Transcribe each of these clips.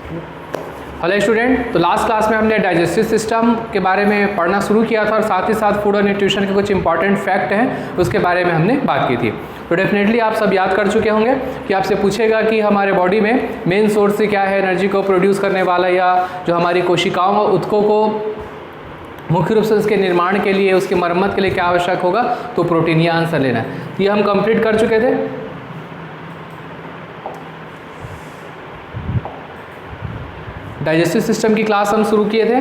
Hello student, तो last class में हमने डाइजेस्टिव सिस्टम के बारे में पढ़ना शुरू किया था और साथ ही साथ फूड और न्यूट्रिशन के कुछ इंपॉर्टेंट फैक्ट हैं उसके बारे में हमने बात की थी। तो डेफिनेटली आप सब याद कर चुके होंगे कि आपसे पूछेगा कि हमारे बॉडी में मेन सोर्स क्या है एनर्जी को प्रोड्यूस करने वाला, या जो हमारी कोशिकाओं और ऊतकों को मुख्य रूप से उसके निर्माण के लिए, उसकी मरम्मत के लिए क्या आवश्यक होगा, तो प्रोटीन। ये आंसर लेना है। ये हम कंप्लीट कर चुके थे। डाइजेस्टिव सिस्टम की क्लास हम शुरू किए थे।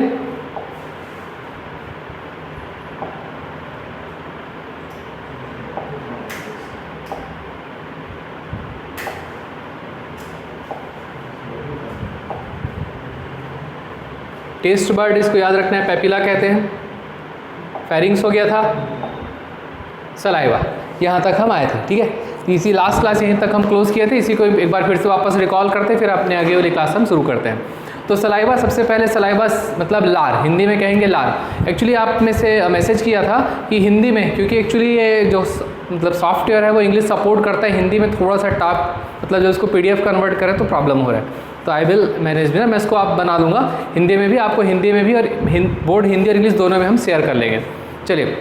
टेस्ट बर्ड, इसको याद रखना है, पेपिला कहते हैं। फेरिंग्स हो गया था, सलाइवा, यहाँ तक हम आए थे। ठीक है, तो इसी लास्ट क्लास यहीं तक हम क्लोज किए थे। इसी को एक बार फिर से वापस रिकॉल करते हैं, फिर अपने आगे वाली क्लास हम शुरू करते हैं। तो सलाइवा, सबसे पहले सलाइवा मतलब लार, हिंदी में कहेंगे लार। एक्चुअली आप में से मैसेज किया था कि हिंदी में, क्योंकि एक्चुअली ये जो मतलब सॉफ्टवेयर है वो इंग्लिश सपोर्ट करता है, हिंदी में थोड़ा सा टफ, मतलब जो इसको PDF कन्वर्ट करें तो प्रॉब्लम हो रहा है। तो आई विल मैनेज में, मैं इसको आप बना दूंगा हिंदी में भी, आपको हिंदी में भी और बोर्ड हिंदी और इंग्लिश दोनों में हम शेयर कर लेंगे। चलिए,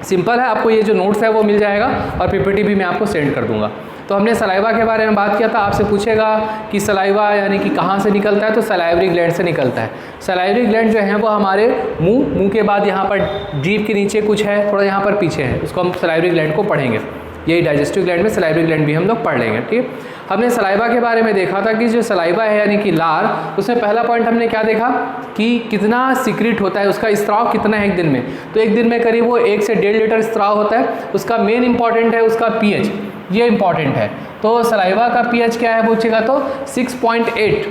सिंपल है, आपको ये जो नोट्स है वो मिल जाएगा और PPT भी मैं आपको सेंड कर दूंगा। तो हमने सलाइवा के बारे में बात किया था। आपसे पूछेगा कि सलाइवा यानी कि कहाँ से निकलता है, तो सलाइवरी ग्लैंड से निकलता है। सलाइवरी ग्लैंड जो है वो हमारे मुंह के बाद यहाँ पर जीभ के नीचे कुछ है, थोड़ा यहाँ पर पीछे है, उसको हम सलाइवरी ग्लैंड को पढ़ेंगे। यही डाइजेस्टिव ग्लैंड में सलाइवरी ग्लैंड भी हम लोग पढ़ लेंगे। ठीक, हमने सलाइवा के बारे में देखा था कि जो सलाइवा है यानी कि लार, उसमें पहला पॉइंट हमने क्या देखा कि कितना सीक्रेट होता है, उसका स्त्राव कितना है एक दिन में। तो एक दिन में करीब वो 1 से 1.5 लीटर स्त्राव होता है। उसका मेन इंपॉर्टेंट है उसका pH, ये इंपॉर्टेंट है। तो सलाइवा का pH क्या है पूछेगा तो 6.8।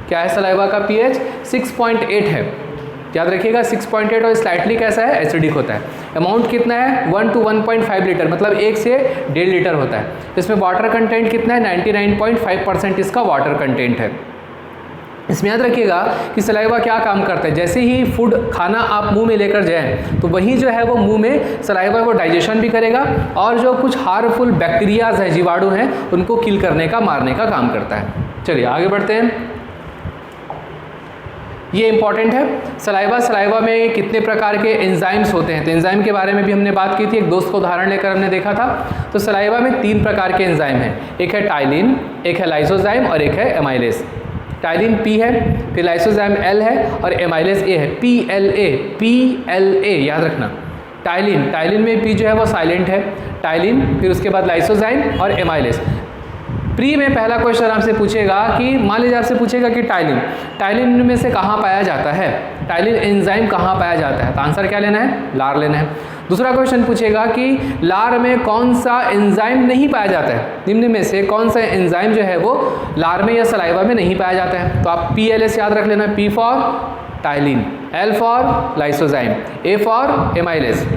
क्या है सलाइवा का pH? 6.8 है, याद रखिएगा 6.8। और स्लाइटली कैसा है, एसिडिक होता है। अमाउंट कितना है 1 to 1.5 लीटर, मतलब 1 से 1.5 लीटर होता है। इसमें वाटर कंटेंट कितना है 99.5% इसका वाटर कंटेंट है। इसमें याद रखिएगा कि सलाइवा क्या काम करता है, जैसे ही फूड खाना आप मुंह में लेकर जाएं तो वही जो है वो मुंह में सलाइवा को डाइजेशन भी करेगा और जो कुछ हार्मफुल बैक्टीरियाज हैं, जीवाणु हैं, उनको किल करने का, मारने का काम करता है। चलिए आगे बढ़ते हैं। ये इंपॉर्टेंट है। सलाइवा में कितने प्रकार के एंजाइम्स होते हैं, तो एंजाइम के बारे में भी हमने बात की थी, एक दोस्त को उदाहरण लेकर हमने देखा था। तो सलाइवा में 3 प्रकार के एंजाइम हैं, एक है टाइलिन, एक है लाइसोजाइम और एक है एमाइलेज। टाइलिन P है, फिर लाइसोजाइम L है और एमाइलेज A है, PLA, याद रखना। टाइलिन में P जो है वो साइलेंट है, टाइलिन, फिर उसके बाद लाइसोजाइम और एमाइलेज। प्री में पहला क्वेश्चन आपसे पूछेगा कि मान लीजिए आपसे पूछेगा कि टाइलिन में से कहाँ पाया जाता है, टाइलिन एंजाइम कहाँ पाया जाता है, तो आंसर क्या लेना है, लार लेना है। दूसरा क्वेश्चन पूछेगा कि लार में कौन सा एंजाइम नहीं पाया जाता है, निम्न में से कौन सा एंजाइम जो है वो लार में या सलाइवा में नहीं पाया जाता है, तो आप PLS याद रख लेना, P for ptyalin, L for lysozyme, A for amylase.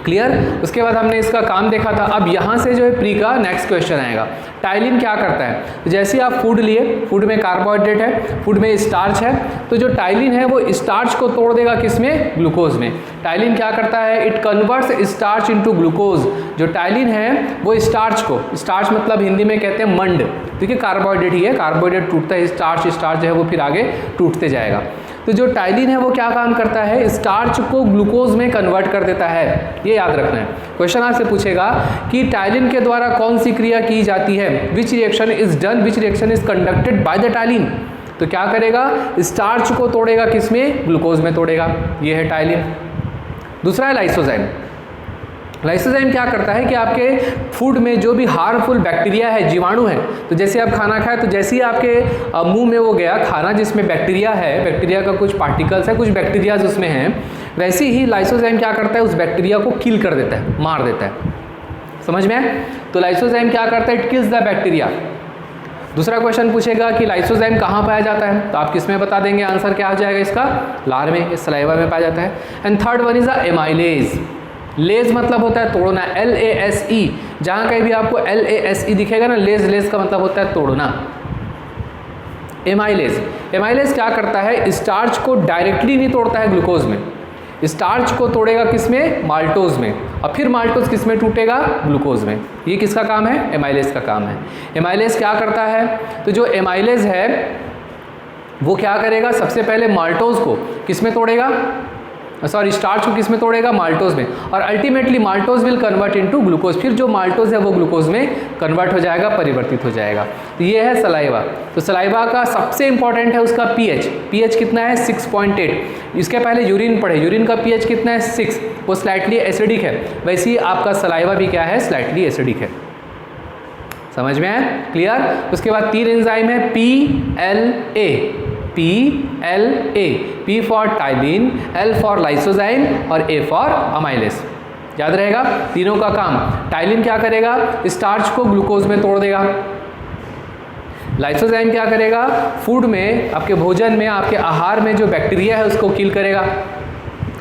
Clear. उसके बाद हमने इसका काम देखा था। अब यहाँ से जो है प्री का नेक्स्ट क्वेश्चन आएगा। टाइलिन क्या करता है, तो जैसे ही आप फूड लिए, फूड में कार्बोहाइड्रेट है, फूड में स्टार्च है, तो जो टाइलिन है वो स्टार्च को तोड़ देगा किसमें, ग्लूकोज में। टाइलिन क्या करता है, it converts starch into glucose. जो टाइलिन है वो स्टार्च को, स्टार्च मतलब हिंदी में कहते हैं मंड, देखिए कार्बोहाइड्रेट ही है, कार्बोहाइड्रेट टूटता है, स्टार्च जो है वो फिर आगे टूटते जाएगा। तो जो टाइलिन है वो क्या काम करता है, स्टार्च को ग्लूकोज में कन्वर्ट कर देता है, ये याद रखना है। क्वेश्चन आपसे पूछेगा कि टाइलिन के द्वारा कौन सी क्रिया की जाती है, which reaction is done, which reaction is conducted by the ptyalin. तो क्या करेगा, स्टार्च को तोड़ेगा किसमें, ग्लूकोज में तोड़ेगा, ये है टाइलिन। दूसरा है लाइसोजाइम। लाइसोजाइम क्या करता है कि आपके फूड में जो भी हार्मफुल बैक्टीरिया है, जीवाणु है, तो जैसे आप खाना खाए तो जैसे ही आपके मुंह में वो गया खाना जिसमें बैक्टीरिया है, बैक्टीरिया का कुछ पार्टिकल्स है, कुछ बैक्टीरियाज उसमें हैं, वैसे ही लाइसोजाइम क्या करता है, उस बैक्टीरिया को किल कर देता है, मार देता है। समझ में आए? तो लाइसोजाइम क्या करता है, इट किल्स द बैक्टीरिया। दूसरा क्वेश्चन पूछेगा कि लाइसोजाइम कहाँ पाया जाता है, तो आप किस में बता देंगे, आंसर क्या हो जाएगा इसका, लार में, सलाइवा में पाया जाता है। And third one is a amylase. लेज मतलब होता है तोड़ना, LASE। जहाँ कहीं भी आपको LASE दिखेगा ना, लेज का मतलब होता है तोड़ना। एमाइलेज क्या करता है, स्टार्च को डायरेक्टली नहीं तोड़ता है ग्लूकोज में, स्टार्च को तोड़ेगा किस में, माल्टोज में, और फिर माल्टोज किस में टूटेगा, ग्लूकोज में। ये किसका काम है, एमाइलेज का काम है। एमाइलेज क्या करता है, तो जो एमाइलेज है वो क्या करेगा, सबसे पहले माल्टोज को किस में तोड़ेगा, सॉरी स्टार्च को किस में तोड़ेगा, माल्टोज में, और ultimately maltose will convert into glucose. फिर जो माल्टोज है वो ग्लूकोज में कन्वर्ट हो जाएगा, परिवर्तित हो जाएगा। तो ये है सलाइवा। तो सलाइवा का सबसे इंपॉर्टेंट है उसका पीएच। पीएच कितना है, 6.8। इसके पहले यूरिन पढ़े, यूरिन का पीएच कितना है, 6, वो स्लाइटली एसिडिक है। वैसे ही आपका सलाइवा भी क्या है, स्लाइटली एसिडिक है। समझ में आया, क्लियर। उसके बाद 3 एंजाइम है, PLA, PLA, P for ptyalin, L for lysozyme और A फॉर अमाइलेज। याद रहेगा तीनों का काम। टाइलिन क्या करेगा, स्टार्च को ग्लूकोज में तोड़ देगा। लाइसोजाइम क्या करेगा, फूड में, आपके भोजन में, आपके आहार में जो बैक्टीरिया है उसको किल करेगा।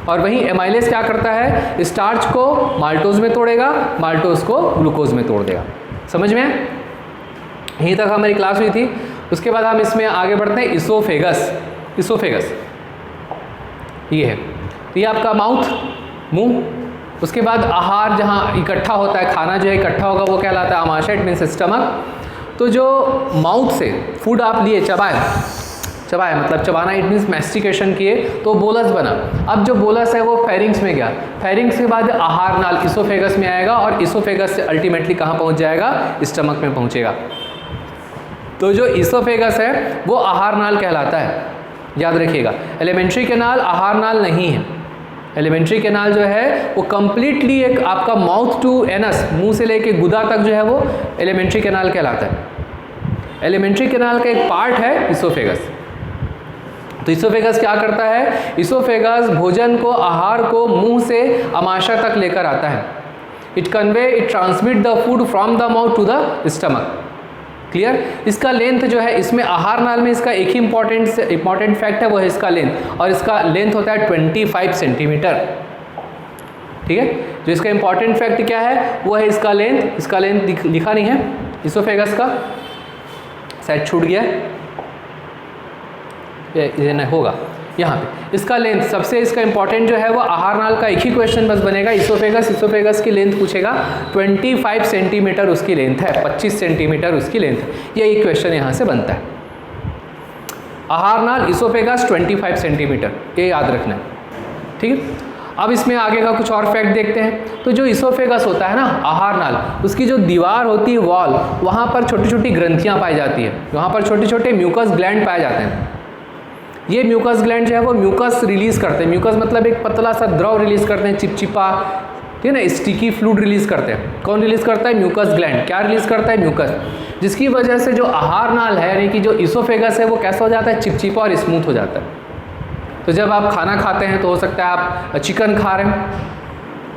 और वहीं एमाइलेज क्या करता है, स्टार्च को माल्टोज में तोड़ेगा, माल्टोज को ग्लूकोज में तोड़ देगा। समझ में, यहीं तक हमारी क्लास हुई थी। उसके बाद हम इसमें आगे बढ़ते हैं, इसोफेगस। इसोफेगस ये है, तो ये आपका माउथ, मुंह। उसके बाद आहार जहाँ इकट्ठा होता है, खाना जो है इकट्ठा होगा वो कहलाता है आमाशय, इट मीन्स स्टमक। तो जो माउथ से फूड आप लिए, चबाए, चबाए मतलब चबाना, इट मीन्स मैस्टिकेशन किए, तो बोलस बना। अब जो बोलस है वो फेरिंग्स में गया, फेरिंग्स के बाद आहार नाल इसोफेगस में आएगा, और इसोफेगस से अल्टीमेटली कहाँ पहुँच जाएगा, स्टमक में पहुँचेगा। तो जो इसोफेगस है वो आहार नाल कहलाता है, याद रखिएगा। एलिमेंट्री कैनाल आहार नाल नहीं है। एलिमेंट्री कैनाल जो है वो कंप्लीटली एक आपका माउथ टू एनस, मुंह से लेके गुदा तक जो है वो एलिमेंट्री कैनाल कहलाता है। एलिमेंट्री कैनाल का एक पार्ट है इसोफेगस। तो इसोफेगस क्या करता है, इसोफेगस भोजन को, आहार को मुंह से अमाशय तक लेकर आता है। It transmit the food from the mouth to the stomach. Clear. इसका लेंथ जो है, इसमें आहार नाल में इसका एक ही इंपॉर्टेंट फैक्ट है, वो है इसका लेंथ, और इसका लेंथ होता है 25 सेंटीमीटर। ठीक है, जो इसका इंपॉर्टेंट फैक्ट क्या है वो है इसका लेंथ। इसका लेंथ लिखा नहीं है इसोफेगस का, शायद छूट गया, ये नहीं होगा यहाँ पे। इसका लेंथ सबसे इसका इंपॉर्टेंट जो है वो आहार नाल का एक ही क्वेश्चन बस बनेगा, इसोफेगस। इसोफेगस की लेंथ पूछेगा, 25 सेंटीमीटर उसकी लेंथ है, 25 सेंटीमीटर उसकी लेंथ है। ये एक क्वेश्चन यहाँ से बनता है। आहार नाल इसोफेगस 25 सेंटीमीटर, ये याद रखना है। ठीक है, अब इसमें आगे का कुछ और फैक्ट देखते हैं। तो जो इसोफेगस होता है ना, आहार नाल, उसकी जो दीवार होती है, वॉल, वहाँ पर छोटी छोटी ग्रंथियाँ पाई जाती है, वहाँ पर छोटे छोटे म्यूकस ग्लैंड पाए जाते हैं। ये म्यूकस ग्लैंड जो है वो म्यूकस रिलीज करते हैं। म्यूकस मतलब एक पतला सा द्रव रिलीज करते हैं, चिपचिपा, ठीक है ना, स्टिकी फ्लूइड रिलीज करते हैं। कौन रिलीज करता है, म्यूकस ग्लैंड। क्या रिलीज करता है, म्यूकस, जिसकी वजह से जो आहार नाल है, यानी कि जो इसोफेगस है, वो कैसा हो जाता है, चिपचिपा और स्मूथ हो जाता है। तो जब आप खाना खाते हैं तो हो सकता है आप चिकन खा रहे हैं,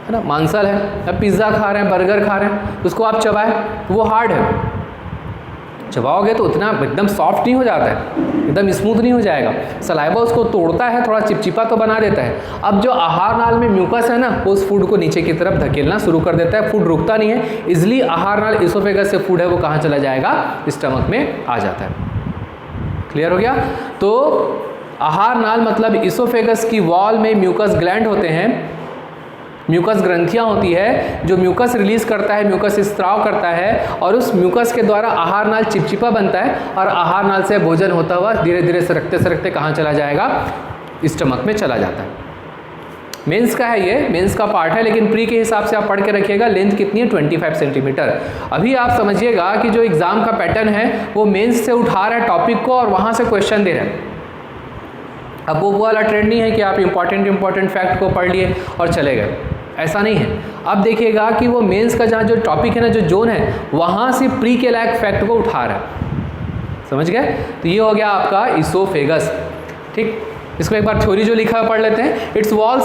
है ना, मांसल है, या पिज़्ज़ा खा रहे हैं, बर्गर खा रहे हैं, उसको आप चबाएं तो वो हार्ड है, चबाओगे तो उतना एकदम सॉफ्ट नहीं हो जाता है, एकदम स्मूथ नहीं हो जाएगा। सलाइवा उसको तोड़ता है, थोड़ा चिपचिपा तो बना देता है। अब जो आहार नाल में म्यूकस है ना, वो उस फूड को नीचे की तरफ धकेलना शुरू कर देता है, फूड रुकता नहीं है, इसलिए आहार नाल इसोफेगस से फूड है वो कहाँ चला जाएगा, स्टमक में आ जाता है। क्लियर हो गया। तो आहार नाल मतलब इसोफेगस की वॉल में म्यूकस ग्लैंड होते हैं, म्यूकस ग्रंथियाँ होती है, जो म्यूकस रिलीज करता है, म्यूकस स्त्राव करता है, और उस म्यूकस के द्वारा आहार नाल चिपचिपा बनता है, और आहार नाल से भोजन होता हुआ धीरे धीरे सरकते सरकते कहाँ चला जाएगा, स्टमक में चला जाता है। मेंस का है ये, मेंस का पार्ट है, लेकिन प्री के हिसाब से आप पढ़ के रखिएगा। लेंथ कितनी है, 25 सेंटीमीटर। अभी आप समझिएगा कि जो एग्जाम का पैटर्न है वो मेंस से उठा रहा है टॉपिक को और वहाँ से क्वेश्चन दे रहा है। अब वो वाला ट्रेंड नहीं है कि आप इंपॉर्टेंट फैक्ट को पढ़ लिए और चले गए, ऐसा नहीं है। अब देखिएगा कि वो मेंस का जहाँ जो टॉपिक है ना, जो जोन है, वहाँ से प्री के लायक फैक्ट को उठा रहा है। समझ गए। तो ये हो गया आपका इसोफेगस। ठीक, इसको एक बार थ्योरी जो लिखा है पढ़ लेते हैं। It's wall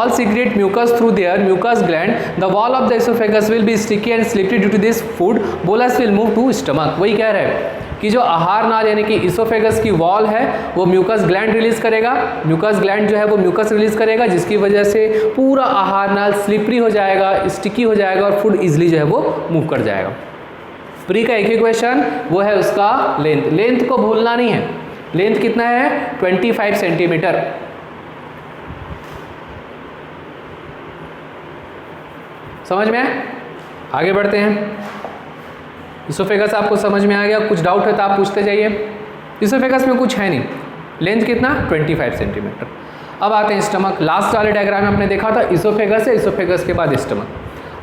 secret mucus through their mucus gland, the wall of the oesophagus will be sticky and slippery due to this food, bolus will move to stomach. वही कह रहे हैं कि जो आहार नाल यानी कि इसोफेगस की वॉल है वो म्यूकस ग्लैंड रिलीज करेगा, म्यूकस ग्लैंड जो है वो म्यूकस रिलीज करेगा, जिसकी वजह से पूरा आहार नाल स्लिपरी हो जाएगा, स्टिकी हो जाएगा, और फूड इजीली जो है वो मूव कर जाएगा। प्री का एक ही क्वेश्चन, वो है उसका लेंथ। लेंथ को भूलना नहीं है। लेंथ कितना है, 25 सेंटीमीटर। समझ में आए? आगे बढ़ते हैं। इसोफेगस आपको समझ में आ गया? कुछ डाउट है तो आप पूछते जाइए। इसोफेगस में कुछ है नहीं, लेंथ कितना 25 सेंटीमीटर। अब आते हैं स्टमक। लास्ट वाले डायग्राम में आपने देखा था इसोफेगस है, इसोफेगस के बाद स्टमक।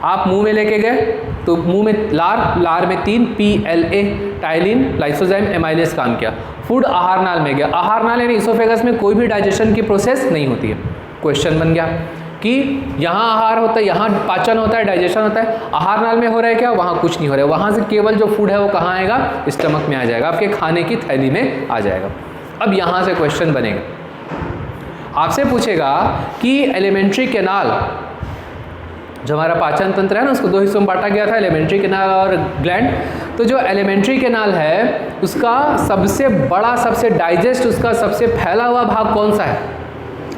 आप मुंह में लेके गए तो मुंह में लार में 3 PLA टाइलिन, लाइसोजाइम, एमाइलेज काम किया। फूड आहार नाल में गया। आहार नाल यानी इसोफेगस में कोई भी डाइजेशन की प्रोसेस नहीं होती है। क्वेश्चन बन गया कि यहाँ आहार होता है, यहाँ पाचन होता है, डाइजेशन होता है, आहार नाल में हो रहा है क्या? वहाँ कुछ नहीं हो रहा है। वहाँ से केवल जो फूड है वो कहाँ आएगा? स्टमक में आ जाएगा, आपके खाने की थैली में आ जाएगा। अब यहाँ से क्वेश्चन बनेगा, आपसे पूछेगा कि एलिमेंट्री कैनाल, जो हमारा पाचन तंत्र है ना, उसको 2 हिस्सों में बांटा गया था, एलिमेंट्री कैनाल और ग्लैंड। तो जो एलिमेंट्री कैनाल है उसका सबसे बड़ा, सबसे डाइजेस्ट, उसका सबसे फैला हुआ भाग कौन सा है?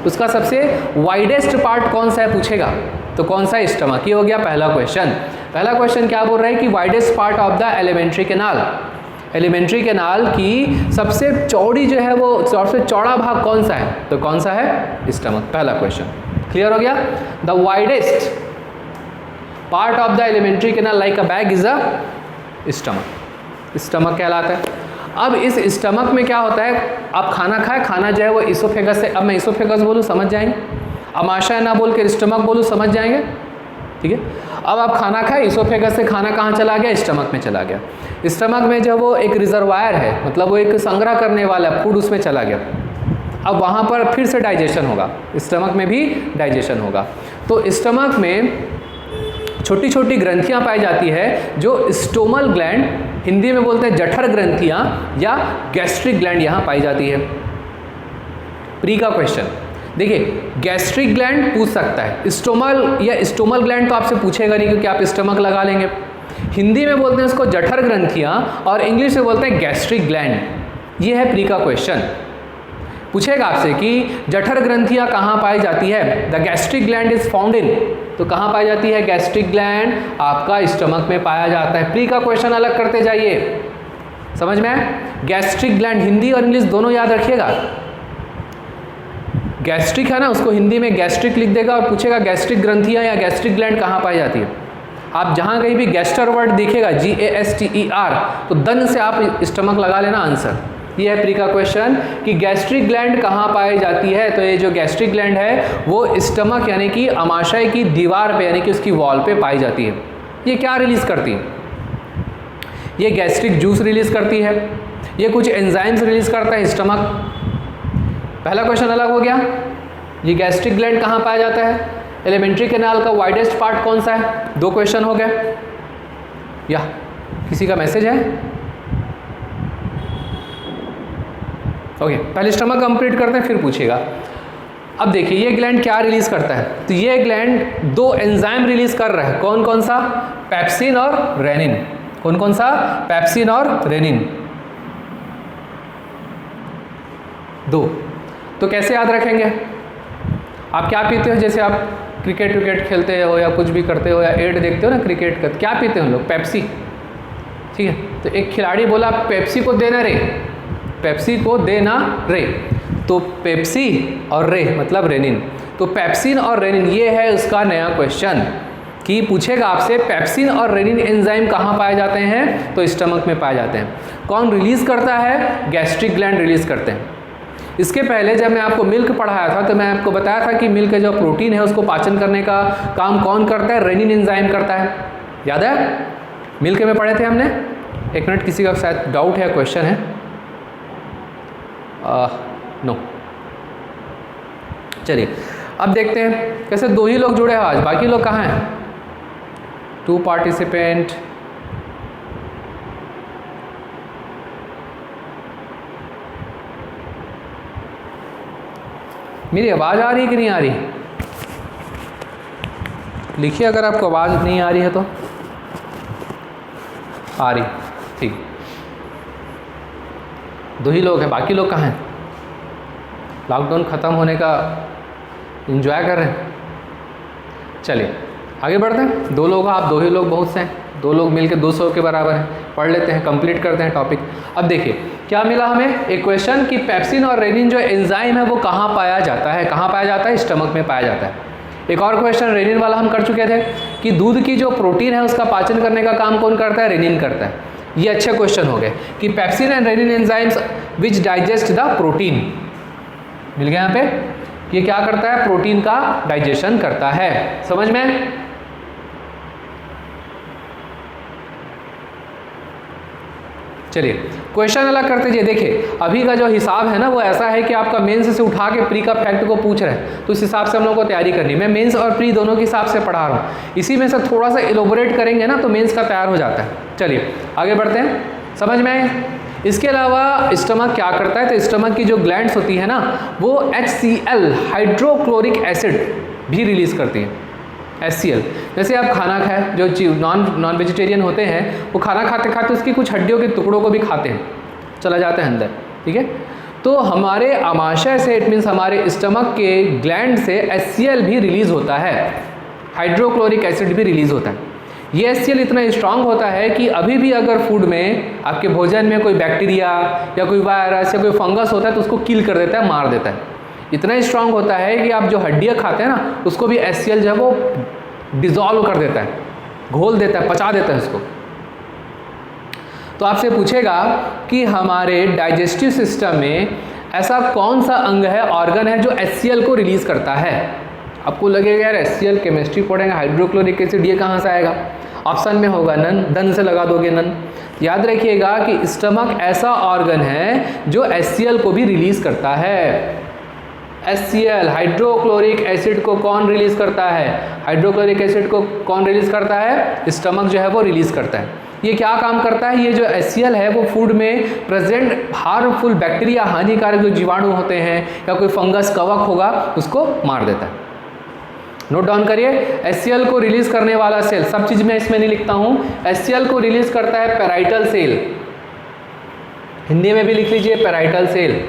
उसका सबसे वाइडेस्ट पार्ट कौन सा है पूछेगा, तो कौन सा? स्टमक। ये हो गया पहला क्वेश्चन। पहला क्वेश्चन क्या बोल रहा है कि widest part of the alimentary canal, alimentary canal की सबसे चौड़ी जो है वो सबसे चौड़ा भाग कौन सा है? तो कौन सा है? स्टमक। पहला क्वेश्चन क्लियर हो गया। The widest part of the alimentary canal like a bag is a stomach. Stomach कहलाता है। अब इस स्टमक में क्या होता है? आप खाना खाए, खाना जो है वो इसोफेगस से, अब मैं इसोफेगस बोलूँ समझ जाएंगे, अमाशय ना बोल के स्टमक बोलूँ समझ जाएंगे, ठीक है। अब आप खाना खाए, इसोफेगस से खाना कहाँ चला गया? स्टमक में चला गया। स्टमक में जो वो एक रिजर्वायर है, मतलब वो एक संग्रह करने वाला फूड, उसमें चला गया। अब वहाँ पर फिर से डाइजेशन होगा, स्टमक में भी डाइजेशन होगा। तो स्टमक में छोटी छोटी ग्रंथियाँ पाई जाती है जो स्टोमल ग्लैंड, हिंदी में बोलते हैं जठर ग्रंथियाँ या गैस्ट्रिक ग्लैंड, यहाँ पाई जाती है। प्री का क्वेश्चन देखिए, गैस्ट्रिक ग्लैंड पूछ सकता है, स्टोमल या स्टोमल ग्लैंड तो आपसे पूछेगा नहीं क्योंकि आप स्टमक लगा लेंगे। हिंदी में बोलते हैं उसको जठर ग्रंथियाँ और इंग्लिश में बोलते हैं गैस्ट्रिक ग्लैंड। ये है प्री का क्वेश्चन। पूछेगा आपसे कि जठर ग्रंथियाँ कहाँ पाई जाती है? The gastric gland is found in, तो कहाँ पाई जाती है? गैस्ट्रिक ग्लैंड आपका स्टमक में पाया जाता है। प्री का क्वेश्चन अलग करते जाइए, समझ में आए? गैस्ट्रिक ग्लैंड हिंदी और इंग्लिश दोनों याद रखिएगा। गैस्ट्रिक है ना, उसको हिंदी में गैस्ट्रिक लिख देगा और पूछेगा गैस्ट्रिक ग्रंथियाँ या गैस्ट्रिक ग्लैंड कहाँ पाई जाती है। आप जहाँ कहीं भी गैस्टर वर्ड दिखेगा GASTER, तो दन से आप स्टमक लगा लेना आंसर। ये है प्री का क्वेश्चन कि गैस्ट्रिक ग्लैंड कहाँ पाई जाती है। तो ये जो गैस्ट्रिक ग्लैंड है वो स्टमक यानी कि अमाशय की दीवार पे यानी कि उसकी वॉल पे पाई जाती है। ये क्या रिलीज करती है? ये गैस्ट्रिक जूस रिलीज करती है, ये कुछ एंजाइम्स रिलीज करता है स्टमक। पहला क्वेश्चन अलग हो गया। ये गैस्ट्रिक ग्लैंड कहाँ पाया जाता है? एलिमेंट्री कैनाल का वाइडेस्ट पार्ट कौन सा है? 2 क्वेश्चन हो गए। या किसी का मैसेज है? ओके, पहले स्टमक कंप्लीट करते हैं फिर पूछेगा। अब देखिए ये ग्लैंड क्या रिलीज करता है? तो ये ग्लैंड 2 एंजाइम रिलीज कर रहा है। कौन कौन सा? पेप्सिन और रेनिन। कौन कौन सा? पेप्सिन और रेनिन, 2। तो कैसे याद रखेंगे? आप क्या पीते हो? जैसे आप क्रिकेट विकेट खेलते हो या कुछ भी करते हो या एड देखते हो ना क्रिकेट का, क्या पीते हैं लोग? पेप्सी, ठीक है। तो एक खिलाड़ी बोला पेप्सी को देना रे, पेप्सी को देना रे, तो पेप्सी और रे मतलब रेनिन। तो पेप्सिन और रेनिन ये है उसका नया क्वेश्चन कि पूछेगा आपसे पेप्सिन और रेनिन एंजाइम कहाँ पाए जाते हैं? तो स्टमक में पाए जाते हैं। कौन रिलीज करता है? गैस्ट्रिक ग्लैंड रिलीज करते हैं। इसके पहले जब मैं आपको मिल्क पढ़ाया था तो मैं आपको बताया था कि मिल्क का जो प्रोटीन है उसको पाचन करने का काम कौन करता है? रेनिन एंजाइम करता है। याद है? मिल्क में पढ़े थे हमने। एक मिनट, किसी का शायद डाउट है, क्वेश्चन है? नो। चलिए अब देखते हैं। कैसे 2 ही लोग जुड़े हैं आज, बाकी लोग कहाँ हैं? 2 पार्टिसिपेंट। मेरी आवाज़ आ रही है कि नहीं आ रही? लिखिए अगर आपको आवाज़ नहीं आ रही है तो। आ रही, ठीक। 2 ही लोग हैं, बाकी लोग कहाँ हैं? लॉकडाउन ख़त्म होने का एंजॉय कर रहे हैं। चलिए आगे बढ़ते हैं। 2 लोग आप 2 ही लोग बहुत से हैं, 2 लोग मिलकर 200 के बराबर हैं। पढ़ लेते हैं, कंप्लीट करते हैं टॉपिक। अब देखिए क्या मिला हमें? एक क्वेश्चन कि पेप्सिन और रेनिन जो एंजाइम है वो कहाँ पाया जाता है? कहाँ पाया जाता है? स्टमक में पाया जाता है। एक और क्वेश्चन रेनिन वाला हम कर चुके थे कि दूध की जो प्रोटीन है उसका पाचन करने का काम कौन करता है? रेनिन करता है। ये अच्छे क्वेश्चन हो गए कि pepsin and rennin enzymes which digest the protein, मिल गया यहाँ पे। ये क्या करता है? प्रोटीन का डाइजेशन करता है। समझ में? चलिए क्वेश्चन अलग करते जाइए। देखिए अभी का जो हिसाब है ना वो ऐसा है कि आपका मेंस से उठा के प्री का फैक्ट को पूछ रहे हैं, तो उस हिसाब से हम लोग को तैयारी करनी है। मैं मेंस और प्री दोनों के हिसाब से पढ़ा रहा हूँ, इसी में से थोड़ा सा एलोबोरेट करेंगे ना तो मेंस का तैयार हो जाता है। चलिए आगे बढ़ते हैं, समझ में आए? इसके अलावा स्टमक क्या करता है? तो स्टमक की जो ग्लैंड्स होती है ना वो HCl हाइड्रोक्लोरिक एसिड भी रिलीज करती है। HCl, जैसे आप खाना खाएं, जो नॉन वेजिटेरियन होते हैं वो खाना खाते खाते उसकी कुछ हड्डियों के टुकड़ों को भी खाते हैं, चला जाता है अंदर, ठीक है। तो हमारे आमाशय से, इट मीन्स हमारे स्टमक के ग्लैंड से HCl भी रिलीज होता है, हाइड्रोक्लोरिक एसिड भी रिलीज होता है। ये HCl इतना स्ट्रांग होता है कि अभी भी अगर फूड में, आपके भोजन में कोई बैक्टीरिया या कोई वायरस या कोई फंगस होता है तो उसको किल कर देता है, मार देता है। इतना स्ट्रांग होता है कि आप जो हड्डियाँ खाते हैं ना उसको भी HCl जो है वो डिज़ोल्व कर देता है, घोल देता है, पचा देता है उसको। तो आपसे पूछेगा कि हमारे डाइजेस्टिव सिस्टम में ऐसा कौन सा अंग है, ऑर्गन है जो HCl को रिलीज करता है। आपको लगेगा यार HCl केमिस्ट्री पढ़ेंगे, हाइड्रोक्लोरिक एसिड, ये कहाँ से आएगा? ऑप्शन में होगा नन, धन से लगा दोगे नन। याद रखिएगा कि स्टमक ऐसा ऑर्गन है जो HCl को भी रिलीज करता है। HCl हाइड्रोक्लोरिक एसिड को कौन रिलीज करता है? हाइड्रोक्लोरिक एसिड को कौन रिलीज करता है? स्टमक जो है वो रिलीज करता है। ये क्या काम करता है? ये जो HCl है वो फूड में प्रेजेंट हार्मफुल बैक्टीरिया, हानिकारक जो जीवाणु होते हैं या कोई फंगस, कवक होगा, उसको मार देता है। नोट डाउन करिए, HCl को रिलीज करने वाला सेल, सब चीज मैं इसमें नहीं लिखता हूं, HCl को रिलीज करता है पैराइटल सेल, हिंदी में भी लिख लीजिए पैराइटल सेल।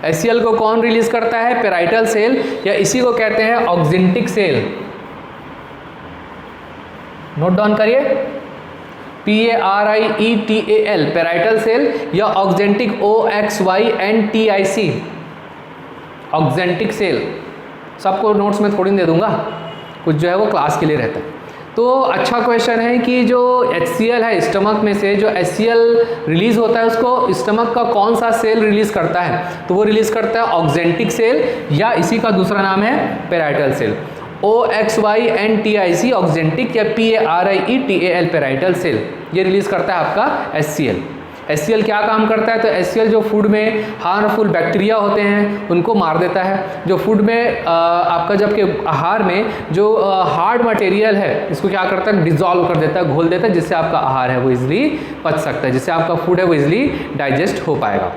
HCl को कौन रिलीज करता है? पैराइटल सेल, या इसी को कहते हैं ऑक्जेंटिक सेल। नोट डाउन करिए, PARIETAL पैराइटल सेल, या ऑक्जेंटिक OXYNTIC ऑक्जेंटिक सेल। सबको नोट्स में थोड़ी दे दूंगा, कुछ जो है वो क्लास के लिए रहता है। तो अच्छा क्वेश्चन है कि जो HCl है स्टमक में से, जो HCl रिलीज होता है उसको स्टमक का कौन सा सेल रिलीज करता है? तो वो रिलीज करता है ऑक्जेंटिक सेल, या इसी का दूसरा नाम है पैराइटल सेल। OXYNTIC ऑक्जेंटिक, या PARIETAL पैराइटल सेल, ये रिलीज करता है आपका HCl। HCl क्या काम करता है? तो HCl जो फूड में हार्मफुल बैक्टीरिया होते हैं उनको मार देता है। जो फूड में आपका, जबकि आहार में जो हार्ड मटेरियल है इसको क्या करता है? डिजॉल्व कर देता है, घोल देता है, जिससे आपका आहार है वो इजीली पच सकता है, जिससे आपका फूड है वो इजीली डाइजेस्ट हो पाएगा।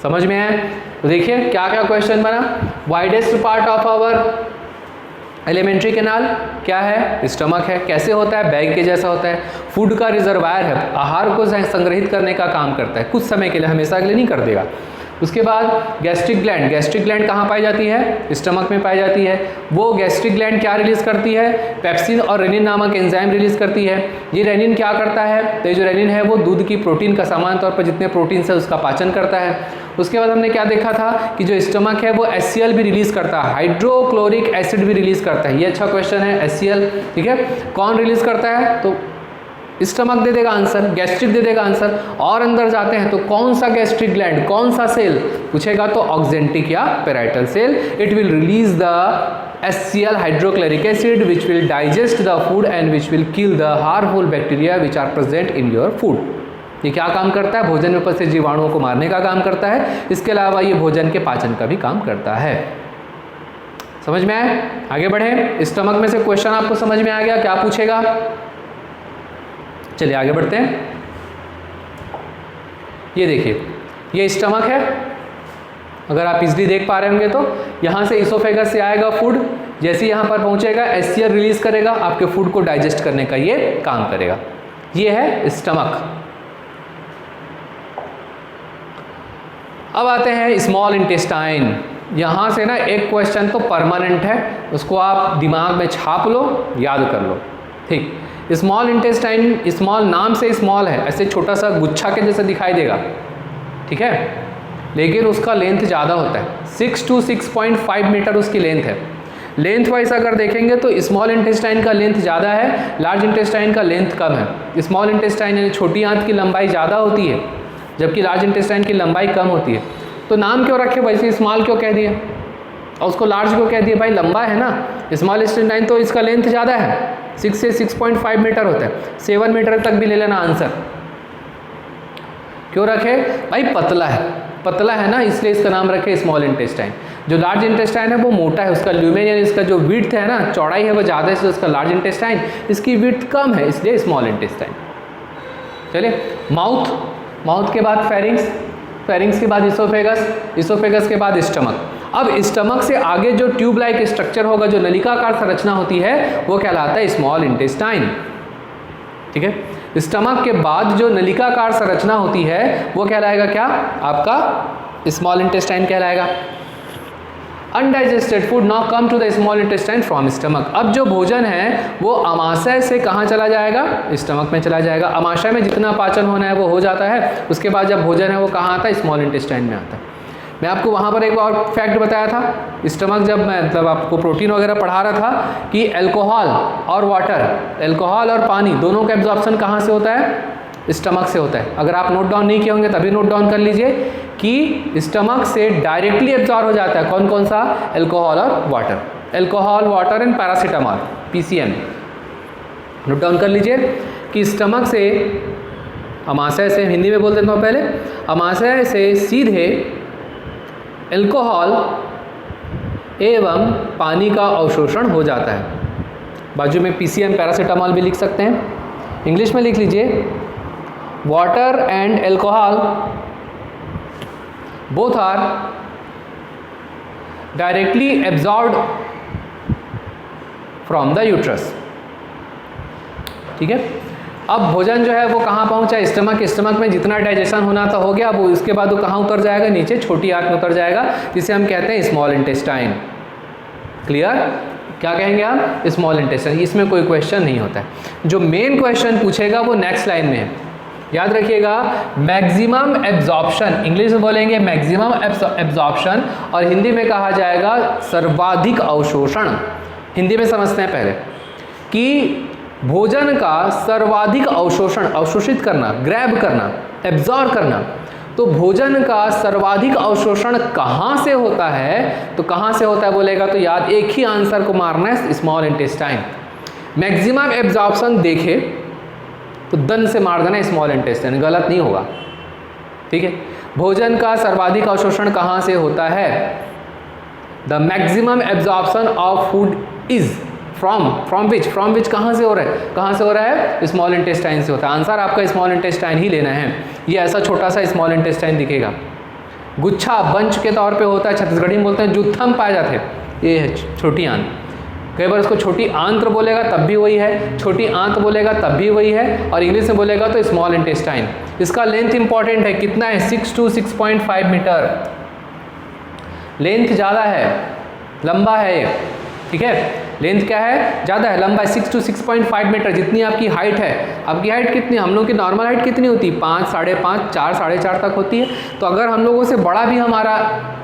समझ में आए? तो देखिए क्या क्या क्वेश्चन बना। Widest part of our elementary canal क्या है? स्टमक है। कैसे होता है? बैग के जैसा होता है। फूड का रिजर्वायर है, आहार को संग्रहित करने का काम करता है, कुछ समय के लिए, हमेशा के लिए नहीं कर देगा। उसके बाद गैस्ट्रिक ग्लैंड, गैस्ट्रिक ग्लैंड कहाँ पाई जाती है? स्टमक में पाई जाती है। वो गैस्ट्रिक ग्लैंड क्या रिलीज करती है? पेप्सिन और रेनिन नामक एंजाइम रिलीज करती है। ये रेनिन क्या करता है? तो ये जो रेनिन है वो दूध की प्रोटीन का, सामान्य तौर पर जितने प्रोटीन है उसका पाचन करता है। उसके बाद हमने क्या देखा था कि जो स्टमक है वो HCl भी रिलीज करता है, हाइड्रोक्लोरिक एसिड भी रिलीज करता है। ये अच्छा क्वेश्चन है, HCl, ठीक है। कौन रिलीज करता है? तो स्टमक दे देगा आंसर, गैस्ट्रिक दे देगा आंसर। और अंदर जाते हैं तो कौन सा गैस्ट्रिक ग्लैंड, कौन सा सेल पूछेगा तो ऑक्जेंटिक या parietal cell. It will release the HCl hydrochloric acid which will digest the food and which will kill the harmful bacteria which are present in your food. ये क्या काम करता है? भोजन में उपस्थित जीवाणुओं को मारने का काम करता है। इसके अलावा ये भोजन के पाचन का भी काम करता है। समझ में आए? आगे बढ़े। स्टमक में से क्वेश्चन आपको समझ में आ गया, क्या पूछेगा? चलिए आगे बढ़ते हैं। ये देखिए, ये स्टमक है, अगर आप इजली देख पा रहे होंगे तो यहाँ से इसोफेगस से आएगा फूड, जैसे यहाँ पर पहुँचेगा HCl रिलीज करेगा, आपके फूड को डाइजेस्ट करने का ये काम करेगा। ये है स्टमक। अब आते हैं स्मॉल इंटेस्टाइन। यहाँ से ना एक क्वेश्चन तो परमानेंट है, उसको आप दिमाग में छाप लो, याद कर लो, ठीक। स्मॉल इंटेस्टाइन, स्मॉल नाम से स्मॉल है, ऐसे छोटा सा गुच्छा के जैसा दिखाई देगा, ठीक है, लेकिन उसका लेंथ ज़्यादा होता है, 6 to 6.5 मीटर उसकी लेंथ है। लेंथ वाइज अगर देखेंगे तो स्मॉल इंटेस्टाइन का लेंथ ज़्यादा है, लार्ज इंटेस्टाइन का लेंथ कम है। स्मॉल इंटेस्टाइन यानी छोटी आंत की लंबाई ज़्यादा होती है, जबकि लार्ज इंटेस्टाइन की लंबाई कम होती है। तो नाम क्यों रखे भाई, से स्मॉल क्यों कह दिया और उसको लार्ज क्यों कह दिया? भाई लंबा है ना, स्मॉल इंटेस्टाइन तो इसका लेंथ ज़्यादा है, 6 से 6.5 मीटर होता है, 7 मीटर तक भी ले लेना आंसर। क्यों रखे भाई? पतला है ना, इसलिए इसका नाम रखे स्मॉल इंटेस्टाइन। जो लार्ज इंटेस्टाइन है वो मोटा है, उसका ल्यूमेन यानी इसका जो विड्थ है ना, चौड़ाई है वो ज़्यादा है, इसलिए उसका लार्ज इंटेस्टाइन, इसकी विड्थ कम है इसलिए स्मॉल इंटेस्टाइन। चलिए माउथ के बाद फेरिंग्स के बाद इसोफेगस के बाद स्टमक। अब स्टमक से आगे जो ट्यूब लाइक स्ट्रक्चर होगा, जो नलिकाकार संरचना होती है, वो कहलाता है स्मॉल इंटेस्टाइन। ठीक है, स्टमक के बाद जो नलिकाकार संरचना होती है वो कहलाएगा क्या? आपका स्मॉल इंटेस्टाइन कहलाएगा। Undigested food now come to the small intestine from stomach. अब जो भोजन है वो अमाशय से कहाँ चला जाएगा? स्टमक में चला जाएगा। अमाशय में जितना पाचन होना है वो हो जाता है, उसके बाद जब भोजन है वो कहाँ आता है? स्मॉल इंटेस्टाइन में आता है। मैं आपको वहाँ पर एक और फैक्ट बताया था, स्टमक जब मैं मतलब आपको प्रोटीन वगैरह पढ़ा रहा था कि अल्कोहल और वाटर, अल्कोहल और पानी दोनों का एब्जॉर्प्शन कहाँ से होता है? स्टमक से होता है। अगर आप नोट डाउन नहीं किए होंगे तभी नोट डाउन कर लीजिए कि स्टमक से डायरेक्टली एब्जॉर्ब हो जाता है कौन कौन सा? अल्कोहल और water, alcohol water and paracetamol, PCM। Note down कर लीजिए कि स्टमक से, अमाशय से, हिंदी में बोल देता हूँ पहले, अमाशय से सीधे अल्कोहल एवं पानी का अवशोषण हो जाता है। बाजू में PCM पैरासीटामॉल भी लिख सकते हैं, इंग्लिश में लिख लीजिए water and alcohol both are directly absorbed from the uterus. ठीक है, अब भोजन जो है वो कहाँ पहुँचा? स्टमक में जितना डाइजेशन होना था हो गया, वो उसके बाद वो कहाँ उतर जाएगा? नीचे छोटी आंत में उतर जाएगा, जिसे हम कहते हैं स्मॉल इंटेस्टाइन। क्लियर? क्या कहेंगे आप? Small intestine. इसमें कोई क्वेश्चन नहीं होता है। जो मेन क्वेश्चन पूछेगा वो नेक्स्ट लाइन में है, याद रखिएगा। मैक्सिमम एब्जॉर्प्शन, इंग्लिश में बोलेंगे मैक्सिमम एब्जॉर्प्शन, और हिंदी में कहा जाएगा सर्वाधिक अवशोषण। हिंदी में समझते हैं पहले कि भोजन का सर्वाधिक अवशोषण, अवशोषित करना, ग्रैब करना, एब्जॉर्ब करना। तो भोजन का सर्वाधिक अवशोषण कहाँ से होता है? तो कहाँ से होता है बोलेगा तो याद एक ही आंसर को मारना है, स्मॉल इंटेस्टाइन। मैक्सिमम एब्जॉर्प्शन देखे तो दन से मार देना स्मॉल इंटेस्टाइन, गलत नहीं होगा। ठीक है, भोजन का सर्वाधिक अवशोषण कहाँ से होता है? The maximum absorption of food is from which कहाँ से हो रहा है? कहाँ से हो रहा है? स्मॉल इंटेस्टाइन से होता है। आंसर आपका स्मॉल इंटेस्टाइन ही लेना है। ये ऐसा छोटा सा स्मॉल इंटेस्टाइन दिखेगा, गुच्छा बंच के तौर पे होता है, छत्तीसगढ़ी में बोलते हैं जुत्थम पाए जाते हैं। ये है छोटी आंत, कई बार उसको छोटी आंत्र बोलेगा तब भी वही है, छोटी आंत बोलेगा तब भी वही है, और इंग्लिश में बोलेगा तो स्मॉल इंटेस्टाइन। इसका लेंथ इंपॉर्टेंट है, कितना है? 6 to 6.5 मीटर लेंथ ज़्यादा है, लंबा है ये। ठीक है, लेंथ क्या है? ज़्यादा है, लंबा है, 6 to 6.5 मीटर। जितनी आपकी हाइट है, आपकी हाइट कितनी? हम लोग की नॉर्मल हाइट कितनी होती है? 5, 5.5, 4, 4.5 तक होती है। तो अगर हम लोगों से बड़ा भी हमारा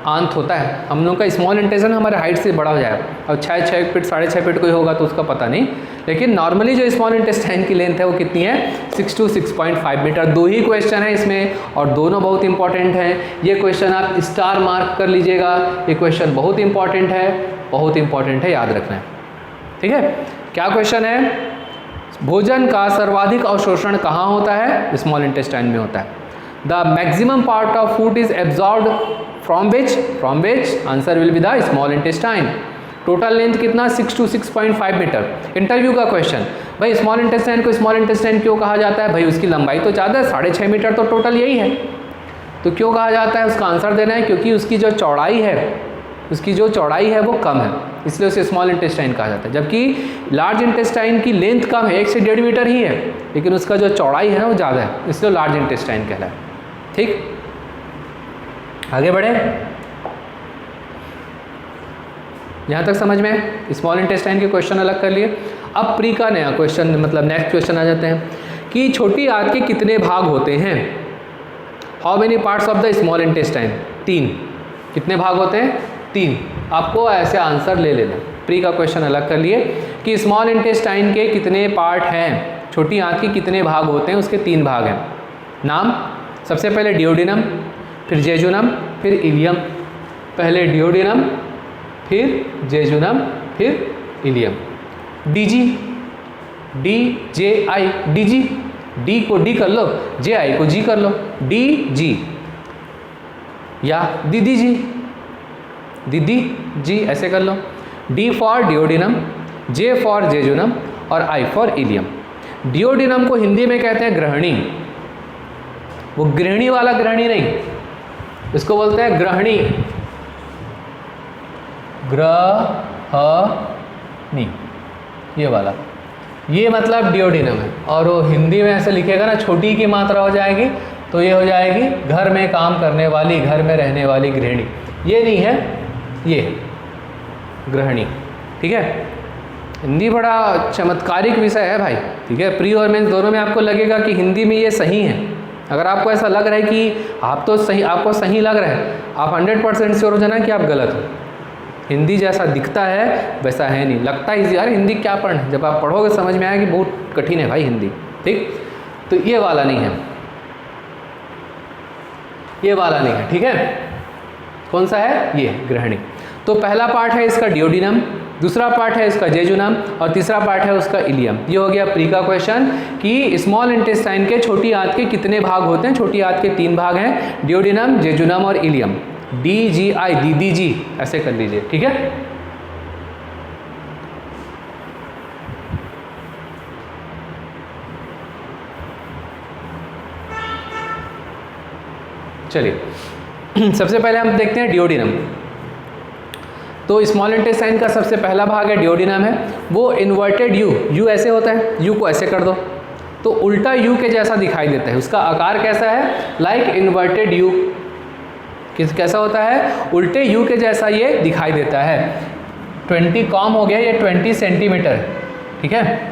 आंत होता है, हम लोग का स्मॉल इंटेस्टाइन हमारे हाइट से बड़ा हो जाएगा। और 6 फीट 6.5 फीट कोई होगा तो उसका पता नहीं, लेकिन नॉर्मली जो स्मॉल इंटेस्टाइन की लेंथ है वो कितनी है? 6 to 6.5 मीटर। 2 ही क्वेश्चन है इसमें और दोनों बहुत इंपॉर्टेंट हैं। ये क्वेश्चन आप स्टार मार्क कर लीजिएगा, ये क्वेश्चन बहुत इंपॉर्टेंट है, बहुत इंपॉर्टेंट है, याद रखना है। ठीक है, क्या क्वेश्चन है? भोजन का सर्वाधिक अवशोषण कहाँ होता है? स्मॉल इंटेस्टाइन में होता है। The maximum part of food is absorbed from which answer will be the small intestine. Total length कितना? 6 to 6.5 मीटर। इंटरव्यू का क्वेश्चन, भाई स्मॉल इंटेस्टाइन को स्मॉल इंटेस्टाइन क्यों कहा जाता है? भाई उसकी लंबाई तो ज़्यादा है, 6.5 मीटर तो टोटल यही है, तो क्यों कहा जाता है? उसका आंसर देना है, क्योंकि उसकी जो चौड़ाई है वो कम है, इसलिए उसे स्मॉल इंटेस्टाइन कहा जाता है। जबकि लार्ज इंटेस्टाइन की लेंथ कम है, 1 से 1.5 मीटर ही है, लेकिन उसका जो चौड़ाई है ना वो ज़्यादा है, इसलिए लार्ज इंटेस्टाइन कहलाए। ठीक, आगे बढ़े, यहाँ तक समझ में? स्मॉल इंटेस्टाइन के क्वेश्चन अलग कर लिए। अब प्री का नया क्वेश्चन, मतलब नेक्स्ट क्वेश्चन आ जाते हैं कि छोटी आंत के कितने भाग होते हैं? How many parts of the small intestine? 3। कितने भाग होते हैं? 3। आपको ऐसे आंसर ले लेना। प्री का क्वेश्चन अलग कर लिए कि स्मॉल इंटेस्टाइन के कितने पार्ट हैं, छोटी आंत के कितने भाग होते हैं, उसके 3 भाग हैं। नाम, सबसे पहले डियोडिनम, फिर जेजुनम, फिर इलियम। पहले डियोडिनम, फिर जेजुनम, फिर इलियम। डीजी, डी जे आई, डीजी, डी को डी कर लो, जे आई को जी कर लो, डी जी, या दीदी जी, दीदी जी ऐसे कर लो। D for duodenum, J for jejunum और आई फॉर इलियम। डियोडिनम को हिंदी में कहते हैं ग्रहणी, वो गृहिणी वाला ग्रहणी नहीं, इसको बोलते हैं ग्रहणी, ग्रहणी, ये वाला, ये मतलब डियोडिनम है। और वो हिंदी में ऐसे लिखेगा ना, छोटी की मात्रा हो जाएगी तो ये हो जाएगी घर में काम करने वाली, घर में रहने वाली गृहिणी। ये नहीं है, ये गृहिणी, ठीक है। हिंदी बड़ा चमत्कारिक विषय है भाई, ठीक है। प्री और मेंस दोनों में आपको लगेगा कि हिंदी में ये सही है। अगर आपको ऐसा लग रहा है कि आपको सही लग रहा है, आप 100% श्योर हो जाना कि आप गलत हो। हिंदी जैसा दिखता है वैसा है नहीं, लगता है इजी। यार हिंदी क्या पढ़ना है, जब आप पढ़ोगे समझ में आएगा कि बहुत कठिन है भाई हिंदी, ठीक। तो ये वाला नहीं है, ये वाला नहीं है, ठीक है। कौन सा है, ये गृहिणी। तो पहला पार्ट है इसका डियोडिनम, दूसरा पार्ट है इसका जेजुनम और तीसरा पार्ट है उसका इलियम। ये हो गया प्री का क्वेश्चन कि स्मॉल इंटेस्टाइन के छोटी आंत के कितने भाग होते हैं। छोटी आंत के 3 भाग हैं, डियोडिनम, जेजुनम और इलियम। डी जी आई, दीदी जी ऐसे कर लीजिए, ठीक है। चलिए सबसे पहले हम देखते हैं डियोडिनम। तो स्मॉल इंटेस्टाइन का सबसे पहला भाग है डियोडिनम है। वो इन्वर्टेड यू ऐसे होता है, यू को ऐसे कर दो तो उल्टा यू के जैसा दिखाई देता है। उसका आकार कैसा है, लाइक इन्वर्टेड यू। कैसा होता है, उल्टे यू के जैसा ये दिखाई देता है। 20 कॉम हो गया, ये 20 सेंटीमीटर, ठीक है।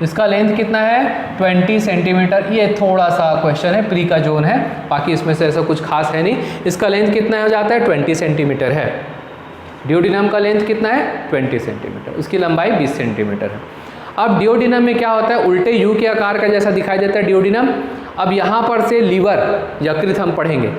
इसका लेंथ कितना है, 20 सेंटीमीटर। ये थोड़ा सा क्वेश्चन है, प्री का जोन है, बाकी इसमें से ऐसा कुछ खास है नहीं। इसका लेंथ कितना हो जाता है, 20 सेंटीमीटर है। डियोडिनम का लेंथ कितना है, 20 सेंटीमीटर। उसकी लंबाई 20 सेंटीमीटर है। अब डियोडिनम में क्या होता है, उल्टे यू के आकार का जैसा दिखाई देता है डियोडिनम। अब यहाँ पर से लीवर, यकृत हम पढ़ेंगे,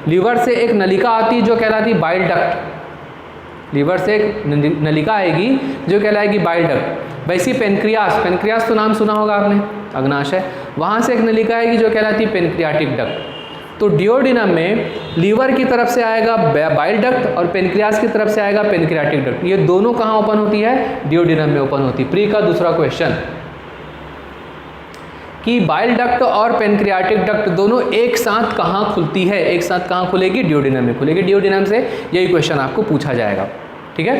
लीवर से एक नलिका आती है जो कहलाती बाइल डक्ट। लीवर से एक नलिका आएगी जो कहलाएगी बाइल डक्ट। वैसी पेनक्रियास तो नाम सुना होगा आपने, अग्नाशय, वहाँ से एक नलिका आएगी जो कहलाती पेनक्रियाटिक डक्ट। तो डियोडिनम में लीवर की तरफ से आएगा बाइल डक्ट और पेनक्रियास की तरफ से आएगा पेनक्रियाटिक डक्ट। ये दोनों कहाँ ओपन होती है, डियोडिनम में ओपन होती है। प्री का दूसरा क्वेश्चन कि बाइल डक्ट और पेनक्रियाटिक डक्ट दोनों एक साथ कहाँ खुलती है, एक साथ कहाँ खुलेगी, डियोडिनम में खुलेगी। डियोडिनम से यही क्वेश्चन आपको पूछा जाएगा, ठीक है।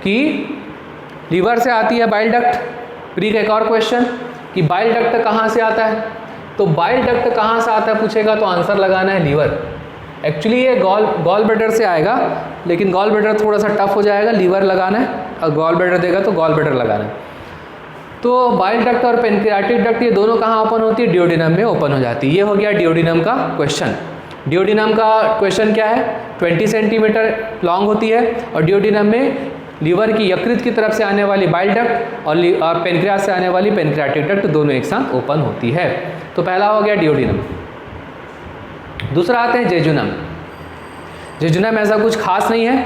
कि लीवर से आती है बाइल डक्ट। प्री का एक और क्वेश्चन कि बाइल डक्ट कहाँ से आता है, तो बाइल डक्ट कहाँ से आता है पूछेगा तो आंसर लगाना है लीवर। एक्चुअली ये गॉल ब्लैडर से आएगा, लेकिन गॉल ब्लैडर थोड़ा सा टफ हो जाएगा, लीवर लगाना है। और गॉल ब्लैडर देगा तो गॉल ब्लैडर लगाना है। तो बाइल डक्ट और पेनक्रियाटिक डक्ट ये दोनों कहाँ ओपन होती है, डियोडिनम में ओपन हो जाती है। ये हो गया डियोडिनम का क्वेश्चन। डियोडिनम का क्वेश्चन क्या है, 20 सेंटीमीटर लॉन्ग होती है और डियोडिनम में लीवर की यकृत की तरफ से आने वाली बाइल डक्ट और पेनक्रियास से आने वाली पेनक्रियाटिक डक्ट दोनों एक साथ ओपन होती है। तो पहला हो गया डियोडिनम। दूसरा आते हैं जेजुनम। जेजुनम ऐसा कुछ खास नहीं है,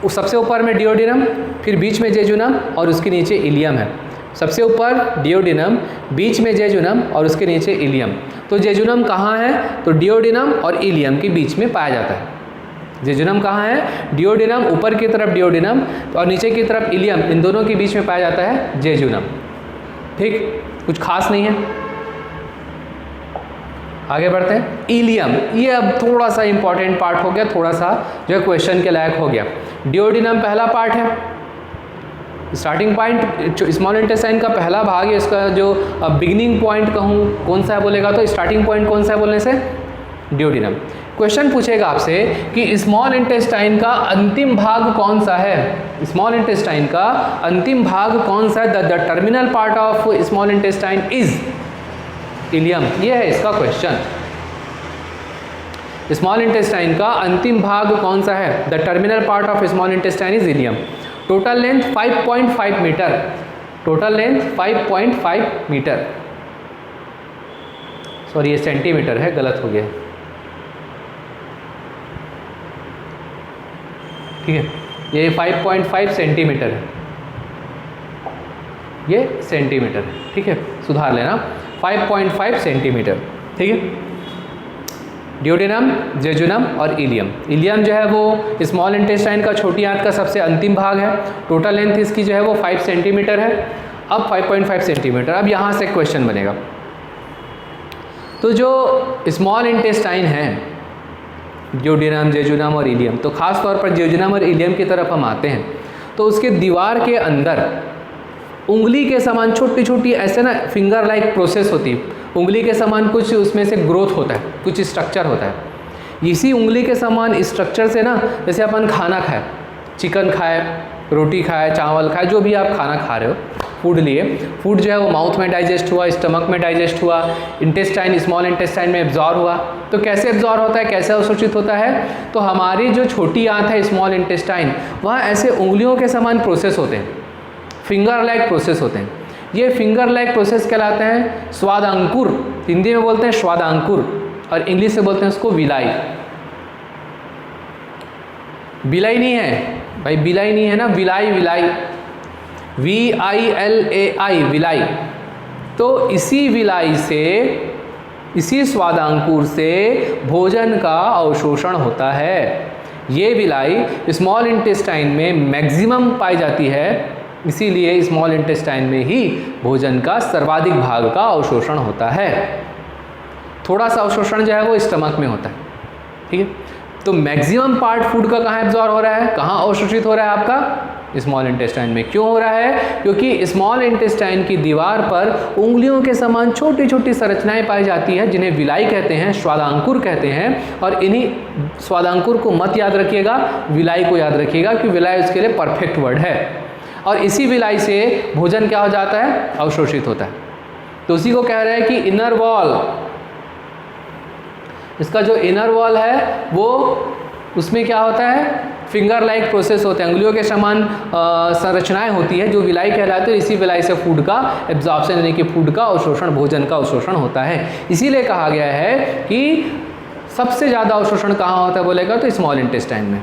सबसे ऊपर में डियोडिनम, फिर बीच में जेजुनम और उसके नीचे इलियम है। सबसे ऊपर डियोडिनम, बीच में जेजुनम और उसके नीचे इलियम। तो जेजुनम कहाँ है, तो डियोडिनम और इलियम के बीच में पाया जाता है। जेजुनम कहाँ है, डियोडिनम, ऊपर की तरफ डियोडिनम और नीचे की तरफ इलियम, इन दोनों के बीच में पाया जाता है जेजुनम, ठीक। कुछ खास नहीं है। आगे बढ़ते हैं, इलियम। ये अब थोड़ा सा इंपॉर्टेंट पार्ट हो गया, थोड़ा सा जो है क्वेश्चन के लायक हो गया। डियोडिनम पहला पार्ट है, स्टार्टिंग पॉइंट स्मॉल इंटेस्टाइन का पहला भाग है। इसका जो बिगिनिंग पॉइंट कहूँ कौन सा है बोलेगा तो स्टार्टिंग पॉइंट कौन सा है बोलने से, डियोडिनम। क्वेश्चन पूछेगा आपसे कि स्मॉल इंटेस्टाइन का अंतिम भाग कौन सा है, स्मॉल इंटेस्टाइन का अंतिम भाग कौन सा है। The terminal part of small intestine is ilium. ये है इसका क्वेश्चन। स्मॉल इंटेस्टाइन का अंतिम भाग कौन सा है? The terminal part of small intestine is ileum. Total length 5.5 metre, total length 5.5 metre, sorry ये सेंटीमीटर है, गलत हो गया, ठीक है, ये 5.5 सेंटीमीटर है, ये सेंटीमीटर है, ठीक है, सुधार लेना, 5.5 सेंटीमीटर, ठीक है। ड्यूडेनम, जेजुनम और इलियम। इलियम जो है वो स्मॉल इंटेस्टाइन का छोटी आंत का सबसे अंतिम भाग है। टोटल लेंथ इसकी जो है वो 5 सेंटीमीटर है। अब 5.5 सेंटीमीटर। अब यहाँ से क्वेश्चन बनेगा, तो जो स्मॉल इंटेस्टाइन है, ड्यूडेनम, जेजुनम और इलियम, तो ख़ास तौर पर जेजुनम और इलियम की तरफ हम आते हैं, तो उसके दीवार के अंदर उंगली के समान छोटी छोटी ऐसे ना फिंगर लाइक प्रोसेस होती है, उंगली के समान कुछ उसमें से ग्रोथ होता है, कुछ स्ट्रक्चर होता है। इसी उंगली के समान स्ट्रक्चर से ना, जैसे अपन खाना खाए, चिकन खाए, रोटी खाए, चावल खाए, जो भी आप खाना खा रहे हो, फूड लिए, फूड जो है वो माउथ में डाइजेस्ट हुआ, स्टमक में डाइजेस्ट हुआ, इंटेस्टाइन, स्मॉल इंटेस्टाइन में एब्जॉर्ब हुआ। तो कैसे एब्जॉर्ब होता है, कैसे अवशोषित होता है? तो हमारी जो छोटी आंत है स्मॉल इंटेस्टाइन, वहाँ ऐसे उंगलियों के समान प्रोसेस होते हैं, फिंगर लाइक प्रोसेस होते हैं। ये फिंगर लाइक प्रोसेस कहलाते हैं स्वादांकुर, हिंदी में बोलते हैं स्वादांकुर और इंग्लिश से बोलते हैं उसको विलाई। बिलाई नहीं है भाई, बिलाई नहीं है ना, विलाई, विलाई, VILAI, विलाई। तो इसी विलाई से, इसी स्वादांकुर से भोजन का अवशोषण होता है। ये विलाई स्मॉल इंटेस्टाइन में मैक्सिमम पाई जाती है, इसीलिए स्मॉल इंटेस्टाइन में ही भोजन का सर्वाधिक भाग का अवशोषण होता है। थोड़ा सा अवशोषण जो है वो स्टमक में होता है, ठीक है। तो मैक्सिमम पार्ट फूड का कहाँ एब्जॉर्ब हो रहा है, कहाँ अवशोषित हो रहा है आपका? स्मॉल इंटेस्टाइन में। क्यों हो रहा है? क्योंकि स्मॉल इंटेस्टाइन की दीवार पर उंगलियों के समान छोटी छोटी संरचनाएं पाई जाती है, जिन्हें विलाई कहते हैं, स्वादांकुर कहते हैं। और इन्हीं स्वादांकुर को मत याद रखिएगा, विलाई को याद रखिएगा, कि विलाई उसके लिए परफेक्ट वर्ड है। और इसी विलाई से भोजन क्या हो जाता है? अवशोषित होता है। तो उसी को कह रहे हैं कि इनर वॉल, इसका जो इनर वॉल है वो, उसमें क्या होता है? फिंगर लाइक प्रोसेस होते हैं, उंगलियों के समान संरचनाएं होती है, जो विलाई कहलाती है। इसी विलाई से फूड का एब्जॉर्प्शन, यानी कि फूड का अवशोषण, भोजन का अवशोषण होता है। इसीलिए कहा गया है कि सबसे ज़्यादा अवशोषण कहाँ होता है बोलेगा तो स्मॉल इंटेस्टाइन में।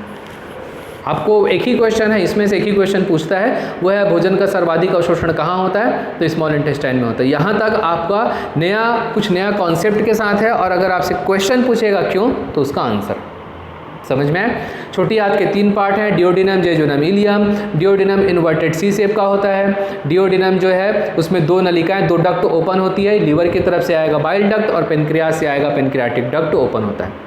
आपको एक ही क्वेश्चन है, इसमें से एक ही क्वेश्चन पूछता है, वो है भोजन का सर्वाधिक अवशोषण कहाँ होता है? तो स्मॉल इंटेस्टाइन में होता है। यहाँ तक आपका कुछ नया कॉन्सेप्ट के साथ है, और अगर आपसे क्वेश्चन पूछेगा क्यों, तो उसका आंसर समझ में आए। छोटी आंत के 3 पार्ट हैं, डियोडिनम, जेजुनम, इलियम। डियोडिनम इन्वर्टेड सी शेप का होता है। डियोडिनम जो है उसमें 2 नलिकाएं, 2 डक्ट ओपन होती है। लीवर की तरफ से आएगा बाइल डक्ट और पेनक्रियास से आएगा पेनक्रियाटिक डक्ट ओपन होता है।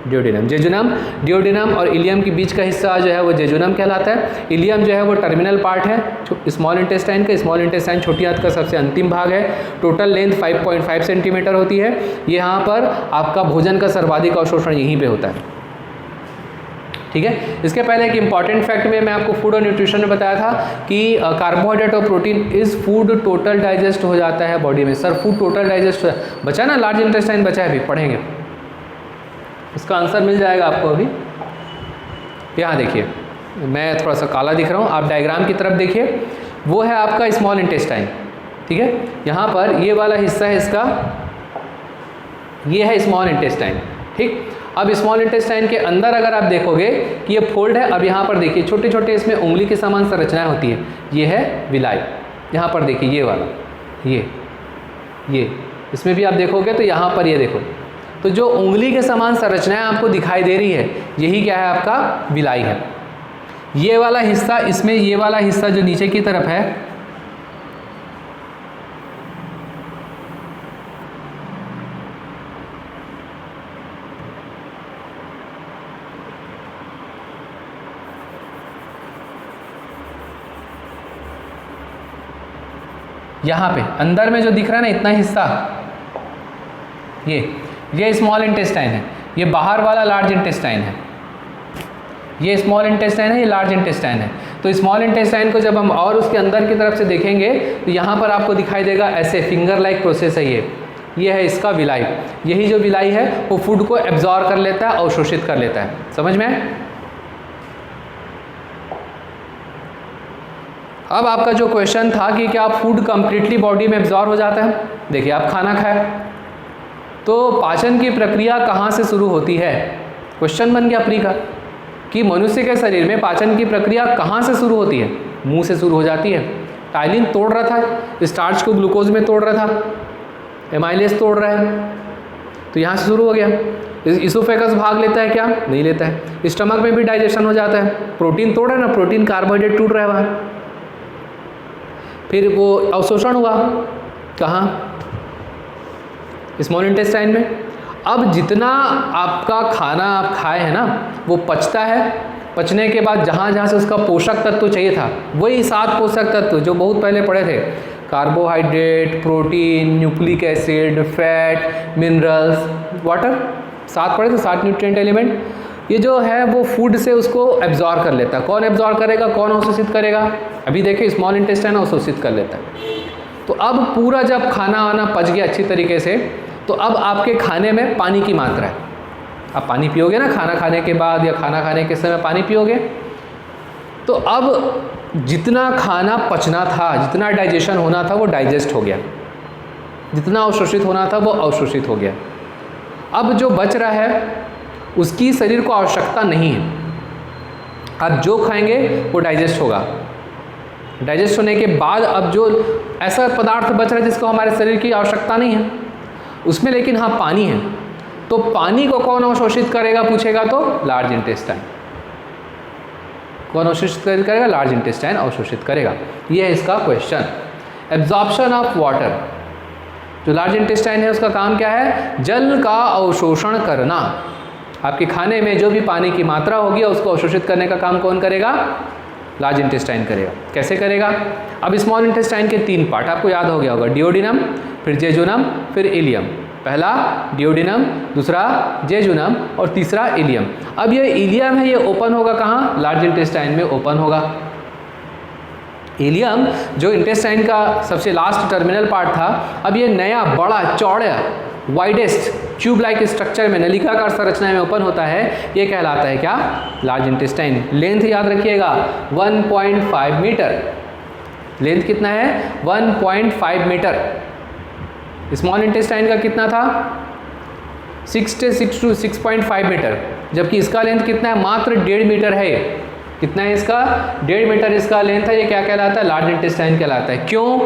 डियोडिनम, जेजुनम, डियोडिनम और इलियम के बीच का हिस्सा जो है वो जेजुनम कहलाता है। इलियम जो है वो टर्मिनल पार्ट है स्मॉल इंटेस्टाइन का। स्मॉल इंटेस्टाइन छोटी आंत का सबसे अंतिम भाग है। टोटल लेंथ 5.5 सेंटीमीटर होती है। यहाँ पर आपका भोजन का सर्वाधिक अवशोषण यहीं पे होता है, ठीक है। इसके पहले एक इंपॉर्टेंट फैक्ट में मैं आपको फूड और न्यूट्रिशन में बताया था कि कार्बोहाइड्रेट और प्रोटीन इस फूड टोटल डाइजेस्ट हो जाता है बॉडी में। सर फूड टोटल डाइजेस्ट बचा ना, लार्ज इंटेस्टाइन बचा है, अभी पढ़ेंगे, इसका आंसर मिल जाएगा आपको अभी। यहाँ देखिए, मैं थोड़ा सा काला दिख रहा हूँ, आप डायग्राम की तरफ देखिए, वो है आपका स्मॉल इंटेस्टाइन, ठीक है। यहाँ पर ये वाला हिस्सा है इसका, ये है स्मॉल इंटेस्टाइन, ठीक। अब स्मॉल इंटेस्टाइन के अंदर अगर आप देखोगे कि ये फोल्ड है, अब यहाँ पर देखिए छोटे छोटे इसमें उंगली के समान संरचनाएं होती है। ये है विलाई, यहाँ पर देखिए ये वाला, ये इसमें भी आप देखोगे तो यहाँ पर ये देखो, तो जो उंगली के समान संरचनाएं आपको दिखाई दे रही है, यही क्या है? आपका विलाई है। ये वाला हिस्सा, इसमें ये वाला हिस्सा जो नीचे की तरफ है, यहाँ पे अंदर में जो दिख रहा है ना इतना हिस्सा, ये स्मॉल इंटेस्टाइन है। ये बाहर वाला लार्ज इंटेस्टाइन है। ये स्मॉल इंटेस्टाइन है, ये लार्ज इंटेस्टाइन है। तो स्मॉल इंटेस्टाइन को जब हम और उसके अंदर की तरफ से देखेंगे तो यहाँ पर आपको दिखाई देगा ऐसे फिंगर लाइक प्रोसेस है। ये है इसका विलाई। यही जो विलाई है वो फूड को एब्जॉर्ब कर लेता है, अवशोषित कर लेता है। समझ में? अब आपका जो क्वेश्चन था कि क्या फूड कंप्लीटली बॉडी में एब्जॉर्ब हो जाता है। देखिए आप खाना खाए तो पाचन की प्रक्रिया कहाँ से शुरू होती है। क्वेश्चन बन गया प्री का कि मनुष्य के शरीर में पाचन की प्रक्रिया कहाँ से शुरू होती है। मुंह से शुरू हो जाती है। टाइलिन तोड़ रहा था, स्टार्च को ग्लूकोज में तोड़ रहा था, एमाइलेज तोड़ रहा है, तो यहाँ से शुरू हो गया। इसोफेगस भाग लेता है क्या? नहीं लेता है। स्टमक में भी डाइजेशन हो जाता है। प्रोटीन तोड़ रहा है ना, प्रोटीन कार्बोहाइड्रेट टूट रहा है वहाँ, फिर वो अवशोषण हुआ कहाँ? स्मॉल इंटेस्टाइन में। अब जितना आपका खाना आप खाए हैं ना वो पचता है, पचने के बाद जहाँ जहाँ से उसका पोषक तत्व चाहिए था वही 7 पोषक तत्व जो बहुत पहले पढ़े थे, carbohydrate, protein, nucleic acid, fat, minerals, water, 7 पढ़े थे, 7 न्यूट्रिएंट एलिमेंट। ये जो है वो फूड से उसको एब्जॉर्ब कर लेता है। कौन एब्जॉर्ब करेगा, कौन अवशोषित करेगा? अभी देखिए स्मॉल इंटेस्टाइन अवशोषित कर लेता है। तो अब पूरा जब खाना वाना पच गया अच्छी तरीके से, तो अब आपके खाने में पानी की मात्रा है। आप पानी पियोगे ना खाना खाने के बाद या खाना खाने के समय पानी पियोगे, तो अब जितना खाना पचना था, जितना डाइजेशन होना था वो डाइजेस्ट हो गया, जितना अवशोषित होना था वो अवशोषित हो गया। अब जो बच रहा है उसकी शरीर को आवश्यकता नहीं है। आप जो खाएंगे वो डाइजेस्ट होगा। डाइजेस्ट होने के बाद अब जो ऐसा पदार्थ बच रहा है जिसको हमारे शरीर की आवश्यकता नहीं है उसमें, लेकिन हाँ पानी है, तो पानी को कौन अवशोषित करेगा पूछेगा तो लार्ज इंटेस्टाइन। कौन अवशोषित करेगा? लार्ज इंटेस्टाइन अवशोषित करेगा। ये है इसका क्वेश्चन। एब्जॉर्प्शन ऑफ वाटर, जो लार्ज इंटेस्टाइन है उसका काम क्या है? जल का अवशोषण करना। आपके खाने में जो भी पानी की मात्रा होगी उसको अवशोषित करने का काम कौन करेगा? लार्ज इंटेस्टाइन करेगा। कैसे करेगा? अब स्मॉल इंटेस्टाइन के 3 पार्ट आपको याद हो गया होगा, डिओडिनम, फिर जेजुनम, फिर इलियम। पहला डिओडिनम, दूसरा जेजुनम और तीसरा इलियम। अब ये इलियम है, ये ओपन होगा कहाँ? लार्ज इंटेस्टाइन में ओपन होगा। इलियम जो इंटेस्टाइन का सबसे लास्ट टर्मिनल पार्ट था, अब ये नया बड़ा चौड़ा वाइडेस्ट ट्यूब लाइक स्ट्रक्चर में नलिकाकार संरचना में ओपन होता है। ये कहलाता है क्या? Large intestine. लेंथ याद रखिएगा 1.5 मीटर। लेंथ कितना है? 1.5 मीटर। स्मॉल इंटेस्टाइन का कितना था? 6 to 6.5 मीटर, जबकि इसका लेंथ कितना है? मात्र 1.5 मीटर है। कितना है इसका? 1.5 मीटर इसका लेंथ है। ये क्या कहलाता है? लार्ज इंटेस्टाइन कहलाता है। क्यों?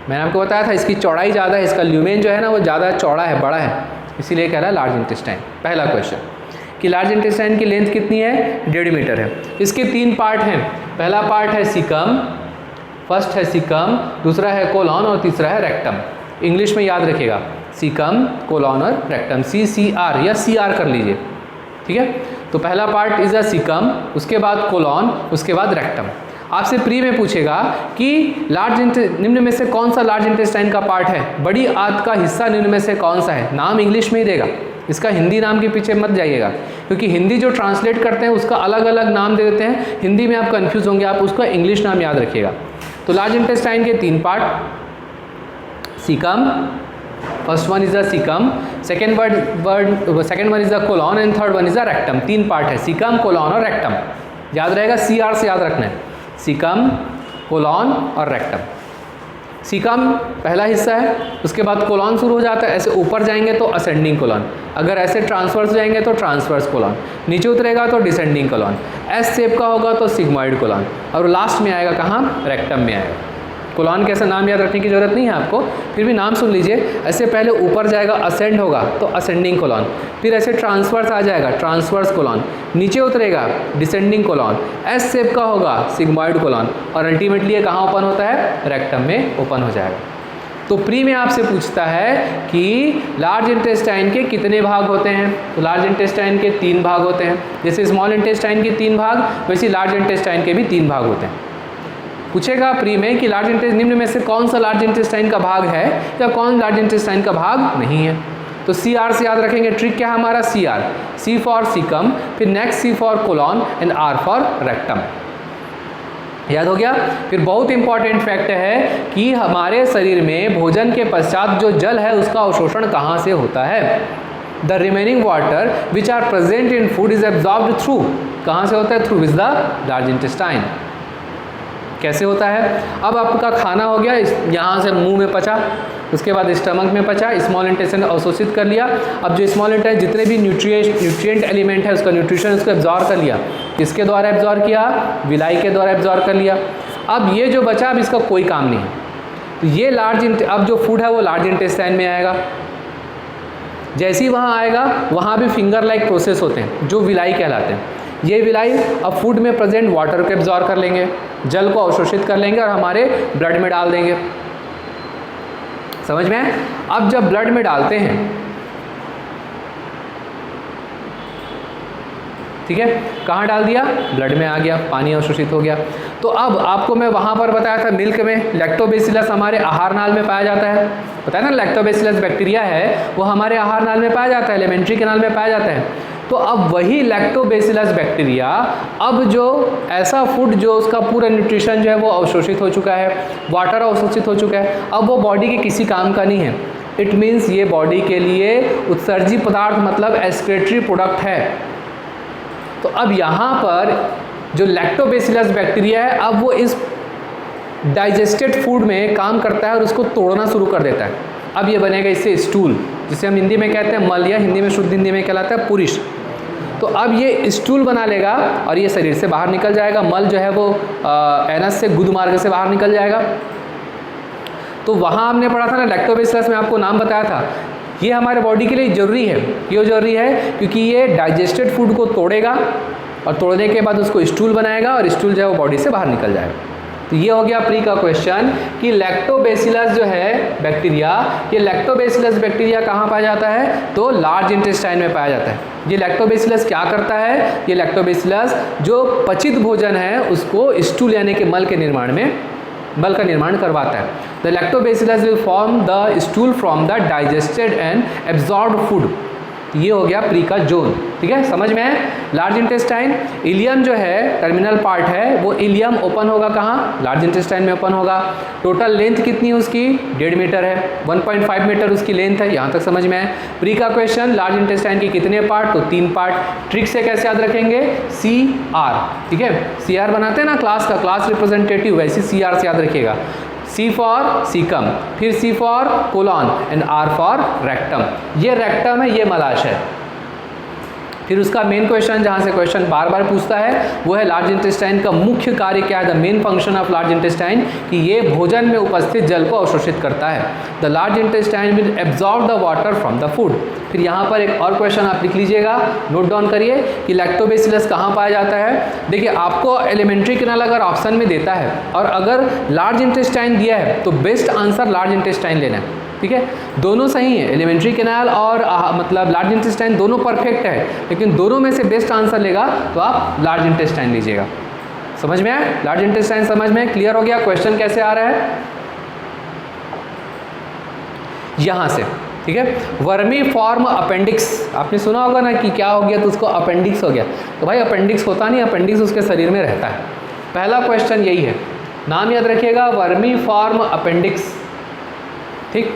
मैंने आपको बताया था इसकी चौड़ाई ज़्यादा है, इसका ल्यूमेन जो है ना वो ज़्यादा चौड़ा है, बड़ा है, इसीलिए कह रहा है लार्ज इंटेस्टाइन। पहला क्वेश्चन कि लार्ज इंटेस्टाइन की लेंथ कितनी है? 1.5 मीटर है। इसके 3 पार्ट हैं। पहला पार्ट है सीकम, फर्स्ट है सीकम, दूसरा है कोलॉन और तीसरा है रेक्टम। इंग्लिश में याद रखिएगा, सीकम, कोलॉन और रेक्टम, CCR या CR कर लीजिए, ठीक है। तो पहला पार्ट इज अ सीकम, उसके बाद कोलॉन, उसके बाद रेक्टम। आपसे प्री में पूछेगा कि निम्न में से कौन सा लार्ज इंटेस्टाइन का पार्ट है, बड़ी आंत का हिस्सा निम्न में से कौन सा है। नाम इंग्लिश में ही देगा, इसका हिंदी नाम के पीछे मत जाइएगा, क्योंकि हिंदी जो ट्रांसलेट करते हैं उसका अलग अलग नाम दे देते हैं। हिंदी में आप कंफ्यूज होंगे, आप उसका इंग्लिश नाम याद रखिएगा। तो लार्ज इंटेस्टाइन के 3 part, caecum, first one is a caecum, second one is a colon and third one is a rectum. 3 part है, सीकम, कोलॉन और रेक्टम। याद रहेगा, CR से याद रखना है, सीकम, कोलॉन और रेक्टम। सीकम पहला हिस्सा है, उसके बाद कोलॉन शुरू हो जाता है, ऐसे ऊपर जाएंगे तो असेंडिंग कोलॉन, अगर ऐसे ट्रांसवर्स जाएंगे तो ट्रांसवर्स कोलॉन, नीचे उतरेगा तो डिसेंडिंग कोलॉन, एस शेप का होगा तो सिग्मॉइड कोलॉन, और लास्ट में आएगा कहाँ? रेक्टम में आएगा। कोलॉन के ऐसा नाम याद रखने की जरूरत नहीं है आपको, फिर भी नाम सुन लीजिए। ऐसे पहले ऊपर जाएगा, असेंड होगा तो असेंडिंग कोलॉन, फिर ऐसे ट्रांसवर्स आ जाएगा, ट्रांसवर्स कोलॉन, नीचे उतरेगा डिसेंडिंग कोलॉन, एस शेप का होगा सिग्मॉइड कोलॉन, और अल्टीमेटली ये कहाँ ओपन होता है? रेक्टम में ओपन हो जाएगा। तो प्री में आपसे पूछता है कि लार्ज इंटेस्टाइन के कितने भाग होते हैं, तो लार्ज इंटेस्टाइन के 3 भाग होते हैं। जैसे स्मॉल इंटेस्टाइन के 3 भाग, वैसे लार्ज इंटेस्टाइन के भी 3 भाग होते हैं। पूछेगा प्री में कि लार्ज इंटेस्टाइन निम्न में से कौन सा लार्ज इंटेस्टाइन का भाग है या कौन लार्ज इंटेस्टाइन का भाग नहीं है। तो CR से याद रखेंगे। ट्रिक क्या है हमारा? CR, C फॉर सीकम, फिर next C for colon and R for rectum. याद हो गया। फिर बहुत इंपॉर्टेंट फैक्ट है कि हमारे शरीर में भोजन के पश्चात जो जल है उसका अवशोषण कहाँ से होता है। The remaining water which are present in food is absorbed through, कहाँ से होता है, through which the large intestine. कैसे होता है, अब आपका खाना हो गया, यहाँ से मुंह में पचा, उसके बाद स्टमक में पचा, स्मॉल इंटेस्टाइन ने अवशोषित कर लिया। अब जो स्मॉल इंटेस्टाइन जितने भी न्यूट्रिएंट एलिमेंट है उसका न्यूट्रिशन उसको एब्जॉर्ब कर लिया। किसके द्वारा एब्जॉर्ब किया, विलाई के द्वारा एब्जॉर्ब कर लिया। अब ये जो बचा अब इसका कोई काम नहीं है, तो ये अब जो फूड है वो लार्ज इंटेस्टाइन में आएगा। जैसे ही वहाँ आएगा वहाँ भी फिंगर लाइक प्रोसेस होते हैं जो विलाई कहलाते हैं। ये विलाई अब फूड में प्रेजेंट वाटर को एब्जॉर्ब कर लेंगे, जल को अवशोषित कर लेंगे और हमारे ब्लड में डाल देंगे। समझ में? अब जब ब्लड में डालते हैं, ठीक है, कहाँ डाल दिया, ब्लड में आ गया, पानी अवशोषित हो गया। तो अब आपको मैं वहाँ पर बताया था मिल्क में लैक्टोबैसिलस हमारे आहार नाल में पाया जाता है, पता है ना, लैक्टोबैसिलस बैक्टीरिया है वो हमारे आहार नाल में पाया जाता है, एलिमेंट्री कैनाल में पाया जाता है। तो अब वही लैक्टोबैसिलस बैक्टीरिया अब जो ऐसा फूड जो उसका पूरा न्यूट्रिशन जो है वो अवशोषित हो चुका है, वाटर अवशोषित हो चुका है, अब वो बॉडी के किसी काम का नहीं है। इट मीन्स ये बॉडी के लिए उत्सर्जी पदार्थ मतलब एक्सक्रीटरी प्रोडक्ट है। तो अब यहाँ पर जो लैक्टोबैसिलस बैक्टीरिया है अब वो इस डाइजेस्टेड फूड में काम करता है और उसको तोड़ना शुरू कर देता है। अब ये बनेगा इससे स्टूल, जिसे हम हिंदी में कहते हैं मल, या हिंदी में शुद्ध हिंदी में कहलाता है पुरुष। तो अब ये स्टूल बना लेगा और ये शरीर से बाहर निकल जाएगा। मल जो है वो एनस से गुद मार्ग से बाहर निकल जाएगा। तो वहाँ हमने पढ़ा था ना लैक्टोबैसिलस में आपको नाम बताया था, ये हमारे बॉडी के लिए ज़रूरी है। क्यों ज़रूरी है? क्योंकि ये डाइजेस्टेड फूड को तोड़ेगा और तोड़ने के बाद उसको स्टूल बनाएगा और स्टूल जो है वो बॉडी से बाहर निकल जाएगा। तो ये हो गया प्री का क्वेश्चन कि लैक्टोबैसिलस जो है बैक्टीरिया, ये लैक्टोबैसिलस बैक्टीरिया कहाँ पाया जाता है, तो लार्ज इंटेस्टाइन में पाया जाता है। ये लैक्टोबैसिलस क्या करता है, ये लैक्टोबैसिलस जो पचित भोजन है उसको स्टूल यानी कि मल का निर्माण करवाता है। The lactobacillus will form the stool from the digested and absorbed food. ये हो गया प्री का जोन, ठीक है, समझ में है। लार्ज इंटेस्टाइन, इलियम जो है टर्मिनल पार्ट है वो इलियम ओपन होगा कहाँ, लार्ज इंटेस्टाइन में ओपन होगा। टोटल लेंथ कितनी है उसकी, 1.5 मीटर है, 1.5 मीटर उसकी लेंथ है, यहाँ तक समझ में है। प्री का क्वेश्चन लार्ज इंटेस्टाइन के कितने पार्ट, तो 3 पार्ट। ट्रिक से कैसे याद रखेंगे, CR, ठीक है, CR बनाते हैं ना क्लास का, क्लास रिप्रेजेंटेटिव, वैसे CR से याद रखिएगा। C फॉर सीकम, फिर C for colon and R for rectum. ये रेक्टम है, ये मलाशय है। फिर उसका मेन क्वेश्चन जहाँ से क्वेश्चन बार बार पूछता है वो है लार्ज इंटेस्टाइन का मुख्य कार्य क्या है, the main function of large intestine, कि ये भोजन में उपस्थित जल को अवशोषित करता है। The large intestine will absorb the water from the food. फिर यहाँ पर एक और क्वेश्चन आप लिख लीजिएगा, नोट डाउन करिए कि लैक्टोबैसिलस कहाँ पाया जाता है। देखिए आपको एलिमेंट्री कैनाल अगर ऑप्शन में देता है और अगर लार्ज इंटेस्टाइन दिया है तो बेस्ट आंसर लार्ज इंटेस्टाइन लेना है, ठीक है, दोनों सही है, एलिमेंट्री कैनाल और मतलब लार्ज इंटेस्टाइन दोनों परफेक्ट है, लेकिन दोनों में से बेस्ट आंसर लेगा तो आप लार्ज इंटेस्टाइन लीजिएगा। समझ में आया, लार्ज इंटेस्टाइन समझ में क्लियर हो गया। क्वेश्चन कैसे आ रहा है, यहाँ से, ठीक है। वर्मी फॉर्म अपेंडिक्स, आपने सुना होगा ना कि क्या हो गया तो उसको अपेंडिक्स हो गया। तो भाई अपेंडिक्स होता नहीं, अपेंडिक्स उसके शरीर में रहता है। पहला क्वेश्चन यही है, नाम याद रखिएगा, वर्मी फॉर्म अपेंडिक्स, ठीक।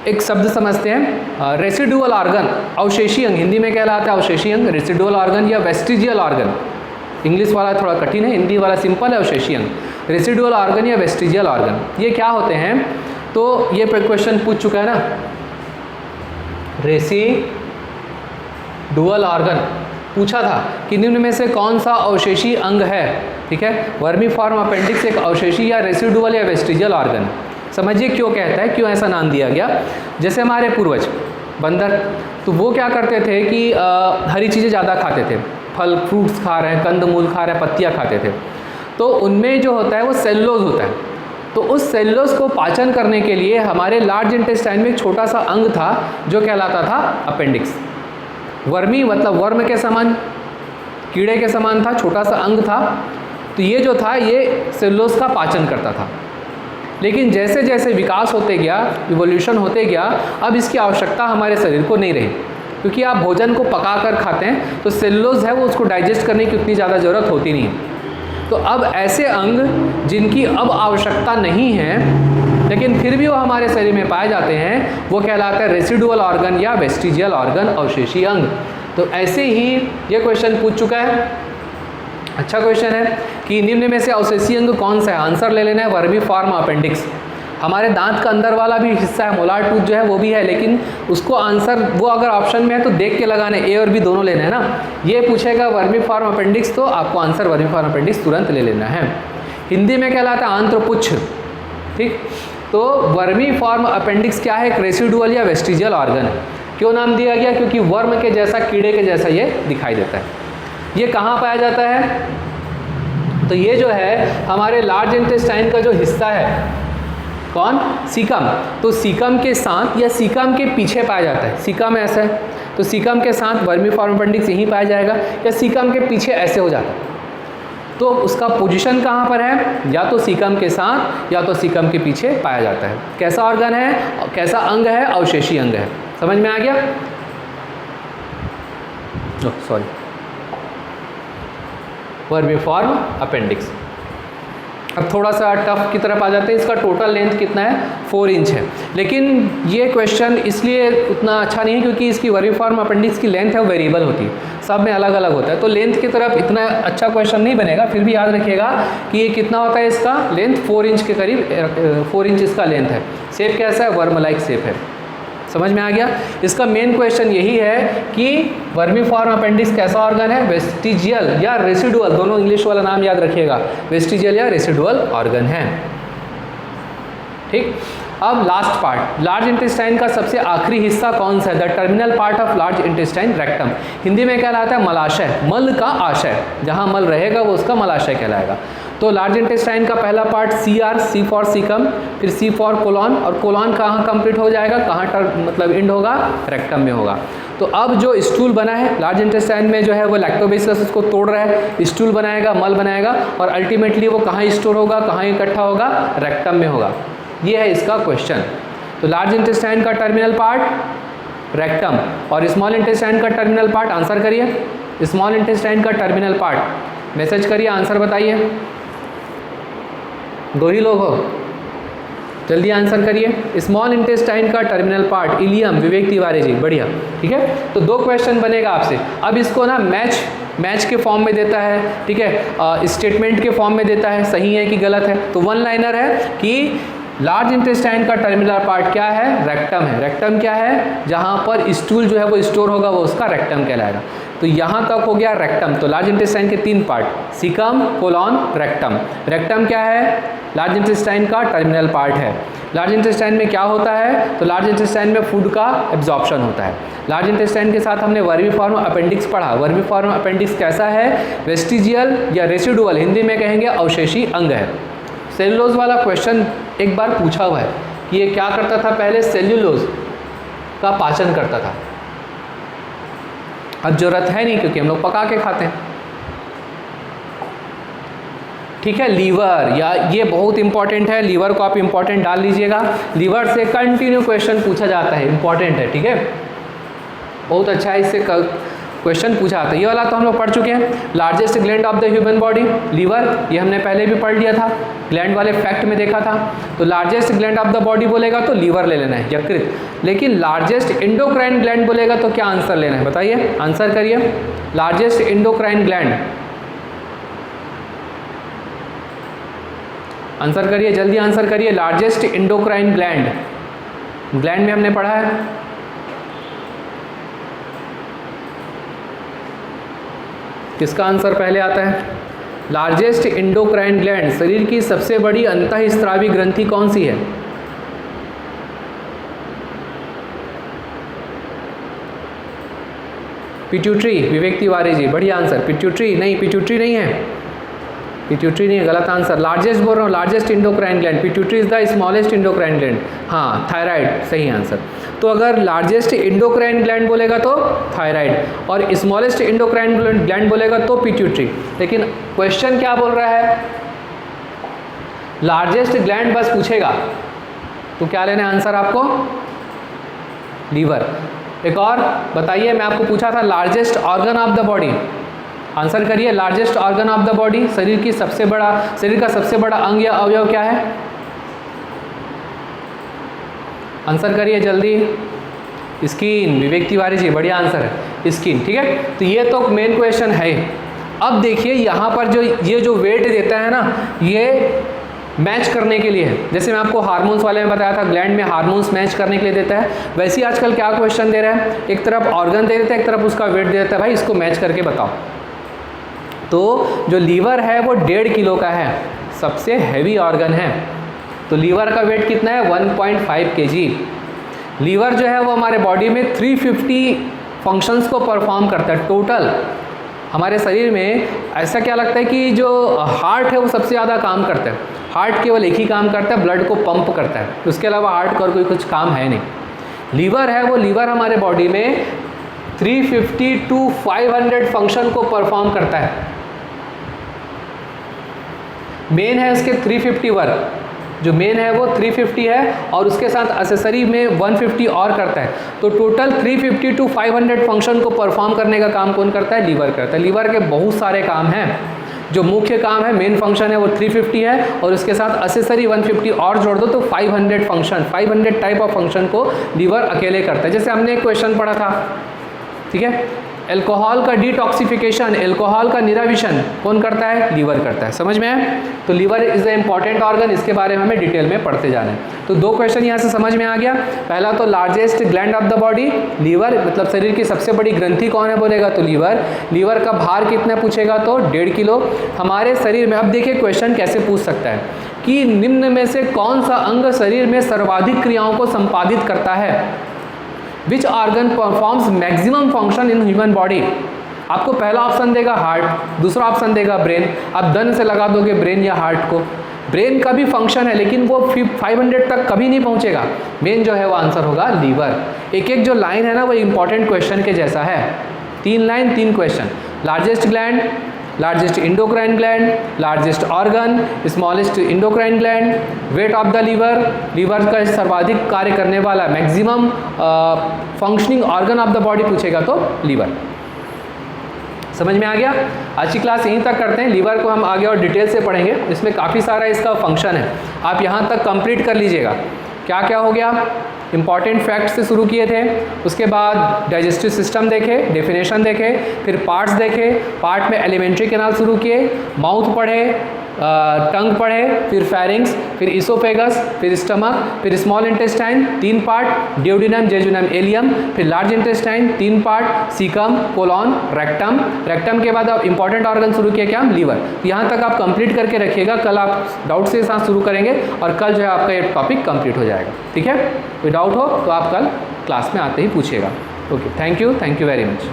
एक शब्द समझते हैं, रेसिडुअल ऑर्गन, अवशेषी अंग, हिंदी में कहलाता है अवशेषी अंग, रेसिडुअल ऑर्गन या वेस्टिजियल ऑर्गन। इंग्लिश वाला थोड़ा कठिन है, हिंदी वाला सिंपल है, अवशेषी अंग। रेसिडुअल ऑर्गन या वेस्टिजियल ऑर्गन ये क्या होते हैं, तो ये क्वेश्चन पूछ चुका है ना, रेसिडुअल ऑर्गन पूछा था कि निम्न में से कौन सा अवशेषी अंग है, ठीक है। वर्मी फॉर्म अपेंडिक्स एक अवशेषी या रेसिडुअल या वेस्टिजियल ऑर्गन। समझिए क्यों कहता है, क्यों ऐसा नाम दिया गया। जैसे हमारे पूर्वज बंदर, तो वो क्या करते थे कि हरी चीज़ें ज़्यादा खाते थे, फल फ्रूट्स खा रहे हैं, कंदमूल खा रहे हैं, पत्तियाँ खाते थे। तो उनमें जो होता है वो सेलुलोज होता है। तो उस सेलुलोज को पाचन करने के लिए हमारे लार्ज इंटेस्टाइन में एक छोटा सा अंग था जो कहलाता था अपेंडिक्स। वर्मी मतलब वर्म के समान, कीड़े के समान था, छोटा सा अंग था। तो ये जो था ये सेलुलोज का पाचन करता था। लेकिन जैसे जैसे विकास होते गया, इवोल्यूशन होते गया, अब इसकी आवश्यकता हमारे शरीर को नहीं रही, क्योंकि आप भोजन को पका कर खाते हैं तो सेलुलोज है वो उसको डाइजेस्ट करने की उतनी ज़्यादा ज़रूरत होती नहीं है। तो अब ऐसे अंग जिनकी अब आवश्यकता नहीं है लेकिन फिर भी वो हमारे शरीर में पाए जाते हैं, वो कहलाता है रेसिडुअल ऑर्गन या वेस्टिजियल ऑर्गन, अवशेषी अंग। तो ऐसे ही ये क्वेश्चन पूछ चुका है, अच्छा क्वेश्चन है कि निम्न में से अवशेषी अंग कौन सा है? आंसर ले लेना है वर्मीफॉर्म अपेंडिक्स। हमारे दांत का अंदर वाला भी हिस्सा है, मोलार टूथ जो है वो भी है, लेकिन उसको आंसर वो अगर ऑप्शन में है तो देख के लगाना है, ए और बी दोनों लेना है ना। ये पूछेगा वर्मीफॉर्म अपेंडिक्स तो आपको आंसर वर्मीफॉर्म अपेंडिक्स तुरंत ले लेना है। हिंदी में कहलाता है आंत्रपुच्छ, ठीक। तो वर्मीफॉर्म अपेंडिक्स क्या है? एक रेसिडुअल या वेस्टिजियल ऑर्गन है। क्यों नाम दिया गया? क्योंकि वर्म के जैसा, कीड़े के जैसा ये दिखाई देता है। ये कहाँ पाया जाता है? तो ये जो है हमारे लार्ज इंटेस्टाइन का जो हिस्सा है, कौन? सीकम। तो सीकम के साथ या सीकम के पीछे पाया जाता है। सीकम ऐसा है तो सीकम के साथ वर्मीफॉर्म अपेंडिक्स यहीं पाया जाएगा, या सीकम के पीछे ऐसे हो जाता है। तो उसका पोजीशन कहाँ पर है? या तो सीकम के साथ या तो सीकम के पीछे पाया जाता है। कैसा ऑर्गन है, कैसा अंग है? अवशेषी अंग है। समझ में आ गया? Sorry, vermiform appendix. अब थोड़ा सा टफ की तरफ आ जाते हैं। इसका टोटल लेंथ कितना है? 4 इंच है। लेकिन ये क्वेश्चन इसलिए उतना अच्छा नहीं है क्योंकि इसकी वर्मीफॉर्म अपेंडिक्स की लेंथ है वो वेरिएबल होती है, सब में अलग अलग होता है। तो लेंथ की तरफ इतना अच्छा क्वेश्चन नहीं बनेगा। फिर भी याद रखिएगा कि ये कितना होता है, इसका लेंथ 4 इंच के करीब, 4 इंच इसका लेंथ है। शेप कैसा है? वर्म लाइक शेप है। समझ में आ गया? इसका मेन क्वेश्चन यही है कि वर्मीफॉर्म अपेंडिक्स कैसा ऑर्गन है? वेस्टिजियल या रेसिडुअल, दोनों इंग्लिश वाला नाम याद रखिएगा, वेस्टिजियल या रेसिडुअल ऑर्गन है, ठीक। अब लास्ट पार्ट, लार्ज इंटेस्टाइन का सबसे आखिरी हिस्सा कौन सा है? The terminal part of large intestine, rectum. Hindi में कहलाता है मलाशय, मल का आशय, जहाँ मल रहेगा वो उसका मलाशय कहलाएगा। तो लार्ज इंटेस्टाइन का पहला part CR, C for caecum, फिर C फॉर कोलॉन, और कोलॉन कहाँ कंप्लीट हो जाएगा, कहाँ मतलब एंड होगा? रेक्टम में होगा। तो अब जो स्टूल बना है लार्ज इंटेस्टाइन में जो है वो लैक्टोबैसिलस उसको तोड़ रहा है, स्टूल बनाएगा, मल बनाएगा, और अल्टीमेटली वो कहाँ स्टोर होगा, कहाँ इकट्ठा होगा? रेक्टम में होगा। ये है इसका क्वेश्चन। तो लार्ज इंटेस्टाइन का टर्मिनल पार्ट रेक्टम, और स्मॉल इंटेस्टाइन का टर्मिनल पार्ट, आंसर करिए। स्मॉल इंटेस्टाइन का टर्मिनल पार्ट, मैसेज करिए, आंसर बताइए। 2 ही लोग हो, जल्दी आंसर करिए। स्मॉल इंटेस्टाइन का terminal part, ilium, Vivek Tiwari ji, बढ़िया, ठीक है। तो 2 क्वेश्चन बनेगा आपसे। अब इसको ना मैच के फॉर्म में देता है, ठीक है, स्टेटमेंट के फॉर्म में देता है, सही है कि गलत है। तो 1 लाइनर है कि लार्ज इंटेस्टाइन का टर्मिनल पार्ट क्या है? रेक्टम है। रेक्टम क्या है? जहाँ पर स्टूल जो है वो स्टोर होगा वो उसका रेक्टम कहलाएगा। तो यहाँ तक हो गया रेक्टम। तो लार्ज इंटेस्टाइन के 3 part, caecum, colon, rectum. Rectum क्या है? लार्ज इंटेस्टाइन का टर्मिनल पार्ट है। लार्ज इंटेस्टाइन में क्या होता है? तो लार्ज इंटेस्टाइन में फूड का एब्जॉर्प्शन होता है। लार्ज इंटेस्टाइन के साथ हमने वर्मीफॉर्म अपेंडिक्स पढ़ा। वर्मीफॉर्म अपेंडिक्स कैसा है? वेस्टिजियल या रेसिडुअल, हिंदी में कहेंगे अवशेषी अंग है। सेलुलोज वाला क्वेश्चन एक बार पूछा हुआ है कि ये क्या करता था? पहले सेल्यूलोज का पाचन करता था। अब जरूरत है नहीं क्योंकि हम लोग पका के खाते हैं, ठीक है। लीवर, या ये बहुत इंपॉर्टेंट है, लीवर को आप इंपॉर्टेंट डाल लीजिएगा। लीवर से कंटिन्यू क्वेश्चन पूछा जाता है, इंपॉर्टेंट है, ठीक है, बहुत अच्छा है, इससे क्वेश्चन पूछा जाता है। ये वाला तो हम लोग पढ़ चुके हैं। Largest gland of the human body, liver, ये हमने पहले भी पढ़ लिया था, ग्लैंड वाले फैक्ट में देखा था। तो largest gland of the body बोलेगा तो लीवर ले लेना है, यकृत। लेकिन लार्जेस्ट एंडोक्राइन ग्लैंड बोलेगा तो क्या आंसर लेना है? बताइए, आंसर करिए। लार्जेस्ट एंडोक्राइन ग्लैंड, आंसर करिए, जल्दी आंसर करिए। लार्जेस्ट एंडोक्राइन ग्लैंड, ग्लैंड में हमने पढ़ा है, किसका आंसर पहले आता है? लार्जेस्ट एंडोक्राइन ग्लैंड, शरीर की सबसे बड़ी अंतःस्रावी ग्रंथि कौन सी है? पिट्यूटरी, विवेक तिवारी जी, बढ़िया आंसर। पिट्यूटरी नहीं, पिट्यूटरी नहीं है, पिट्यूटरी नहीं है, गलत आंसर। लार्जेस्ट बोल रहा हूँ, largest endocrine gland, pituitary is the smallest endocrine gland. हाँ, थायराइड, सही आंसर। तो अगर लार्जेस्ट इंडोक्राइन ग्लैंड बोलेगा तो थायराइड, और स्मॉलेस्ट इंडोक्राइन ग्लैंड बोलेगा तो पिट्यूटरी। लेकिन क्वेश्चन क्या बोल रहा है? लार्जेस्ट ग्लैंड बस पूछेगा तो क्या लेना है आंसर आपको? लीवर। एक और बताइए, मैं आपको पूछा था largest organ of the body, answer करिए। Largest organ of the body, शरीर का सबसे बड़ा अंग या अवयव क्या है? आंसर करिए जल्दी। स्किन। विवेक तिवारी जी, बढ़िया आंसर है स्किन। ठीक है, तो ये तो मेन क्वेश्चन है। अब देखिए यहाँ पर जो ये जो वेट देता है ना, ये मैच करने के लिए है। जैसे मैं आपको हार्मोन्स वाले में बताया था, ग्लैंड में हार्मोन्स मैच करने के लिए देता है, वैसे ही आजकल क्या क्वेश्चन दे रहा है, एक तरफ ऑर्गन दे देता है, एक तरफ उसका वेट दे देता है, भाई इसको मैच करके बताओ। तो जो लीवर है वो 1.5 किलो का है, सबसे हैवी ऑर्गन है। तो लीवर का वेट कितना है? 1.5 kg। लीवर जो है वो हमारे बॉडी में 350 फंक्शंस को परफॉर्म करता है टोटल। हमारे शरीर में ऐसा क्या लगता है कि जो हार्ट है वो सबसे ज़्यादा काम करता है। हार्ट केवल एक ही काम करता है, ब्लड को पंप करता है, उसके अलावा हार्ट का कोई कुछ काम है नहीं। लीवर है वो लीवर हमारे बॉडी में 350 to 500 फंक्शन को परफॉर्म करता है। मेन है उसके 350 वर्क, जो मेन है वो 350 है और उसके साथ एसेसरी में 150 और करता है। तो टोटल 350 to 500 फंक्शन को परफॉर्म करने का काम कौन करता है? लीवर करता है। लीवर के बहुत सारे काम हैं, जो मुख्य काम है, मेन फंक्शन है वो 350 है और उसके साथ एसेसरी 150 और जोड़ दो तो 500 फंक्शन, 500 टाइप ऑफ फंक्शन को लीवर अकेले करता है। जैसे हमने एक क्वेश्चन पढ़ा था, ठीक है, अल्कोहल का डिटॉक्सिफिकेशन, अल्कोहल का निराविशन कौन करता है? लीवर करता है। समझ में आया? तो liver is the important organ, इसके बारे में हमें डिटेल में पढ़ते जाना है। तो 2 क्वेश्चन यहाँ से समझ में आ गया। पहला तो largest gland of the body, liver, मतलब शरीर की सबसे बड़ी ग्रंथि कौन है बोलेगा तो लीवर। लीवर का भार कितना पूछेगा तो 1.5 किलो। हमारे शरीर में, अब देखिए क्वेश्चन कैसे पूछ सकता है कि निम्न में से कौन सा अंग शरीर में सर्वाधिक क्रियाओं को संपादित करता है? Which organ performs maximum function in human body? आपको पहला ऑप्शन देगा हार्ट, दूसरा ऑप्शन देगा ब्रेन। आप धन से लगा दोगे ब्रेन या हार्ट को। ब्रेन का भी फंक्शन है लेकिन वो 500 तक कभी नहीं पहुंचेगा। मेन जो है वो आंसर होगा लीवर। एक एक जो लाइन है ना वो इंपॉर्टेंट क्वेश्चन के जैसा है, 3 line 3 question. Largest gland, largest endocrine gland, largest organ, smallest endocrine gland, weight of the liver, liver का सर्वाधिक कार्य करने वाला maximum functioning organ of the body पूछेगा तो लीवर। समझ में आ गया? आज की क्लास यहीं तक करते हैं। लीवर को हम आगे और डिटेल से पढ़ेंगे, इसमें काफ़ी सारा इसका फंक्शन है। आप यहाँ तक कंप्लीट कर लीजिएगा। क्या क्या हो गया? इंपॉर्टेंट फैक्ट्स से शुरू किए थे, उसके बाद डाइजेस्टिव सिस्टम देखे, डेफिनेशन देखे, फिर पार्ट्स देखे, पार्ट में एलिमेंट्री कैनाल शुरू किए, माउथ पढ़े, टंग पढ़े, फिर फेरिंग्स, फिर इसोफेगस, फिर स्टमक, फिर small intestine 3 part, duodenum, jejunum, ileum, फिर large intestine 3 part, caecum, colon, rectum. Rectum के बाद आप इंपॉर्टेंट ऑर्गन शुरू किया क्या? लीवर। यहाँ तक आप कंप्लीट करके रखिएगा, कल आप डाउट से साथ शुरू करेंगे और कल जो है आपका ये टॉपिक कंप्लीट हो जाएगा। ठीक है, कोई डाउट हो तो आप कल क्लास में आते ही पूछिएगा। Okay, thank you very much.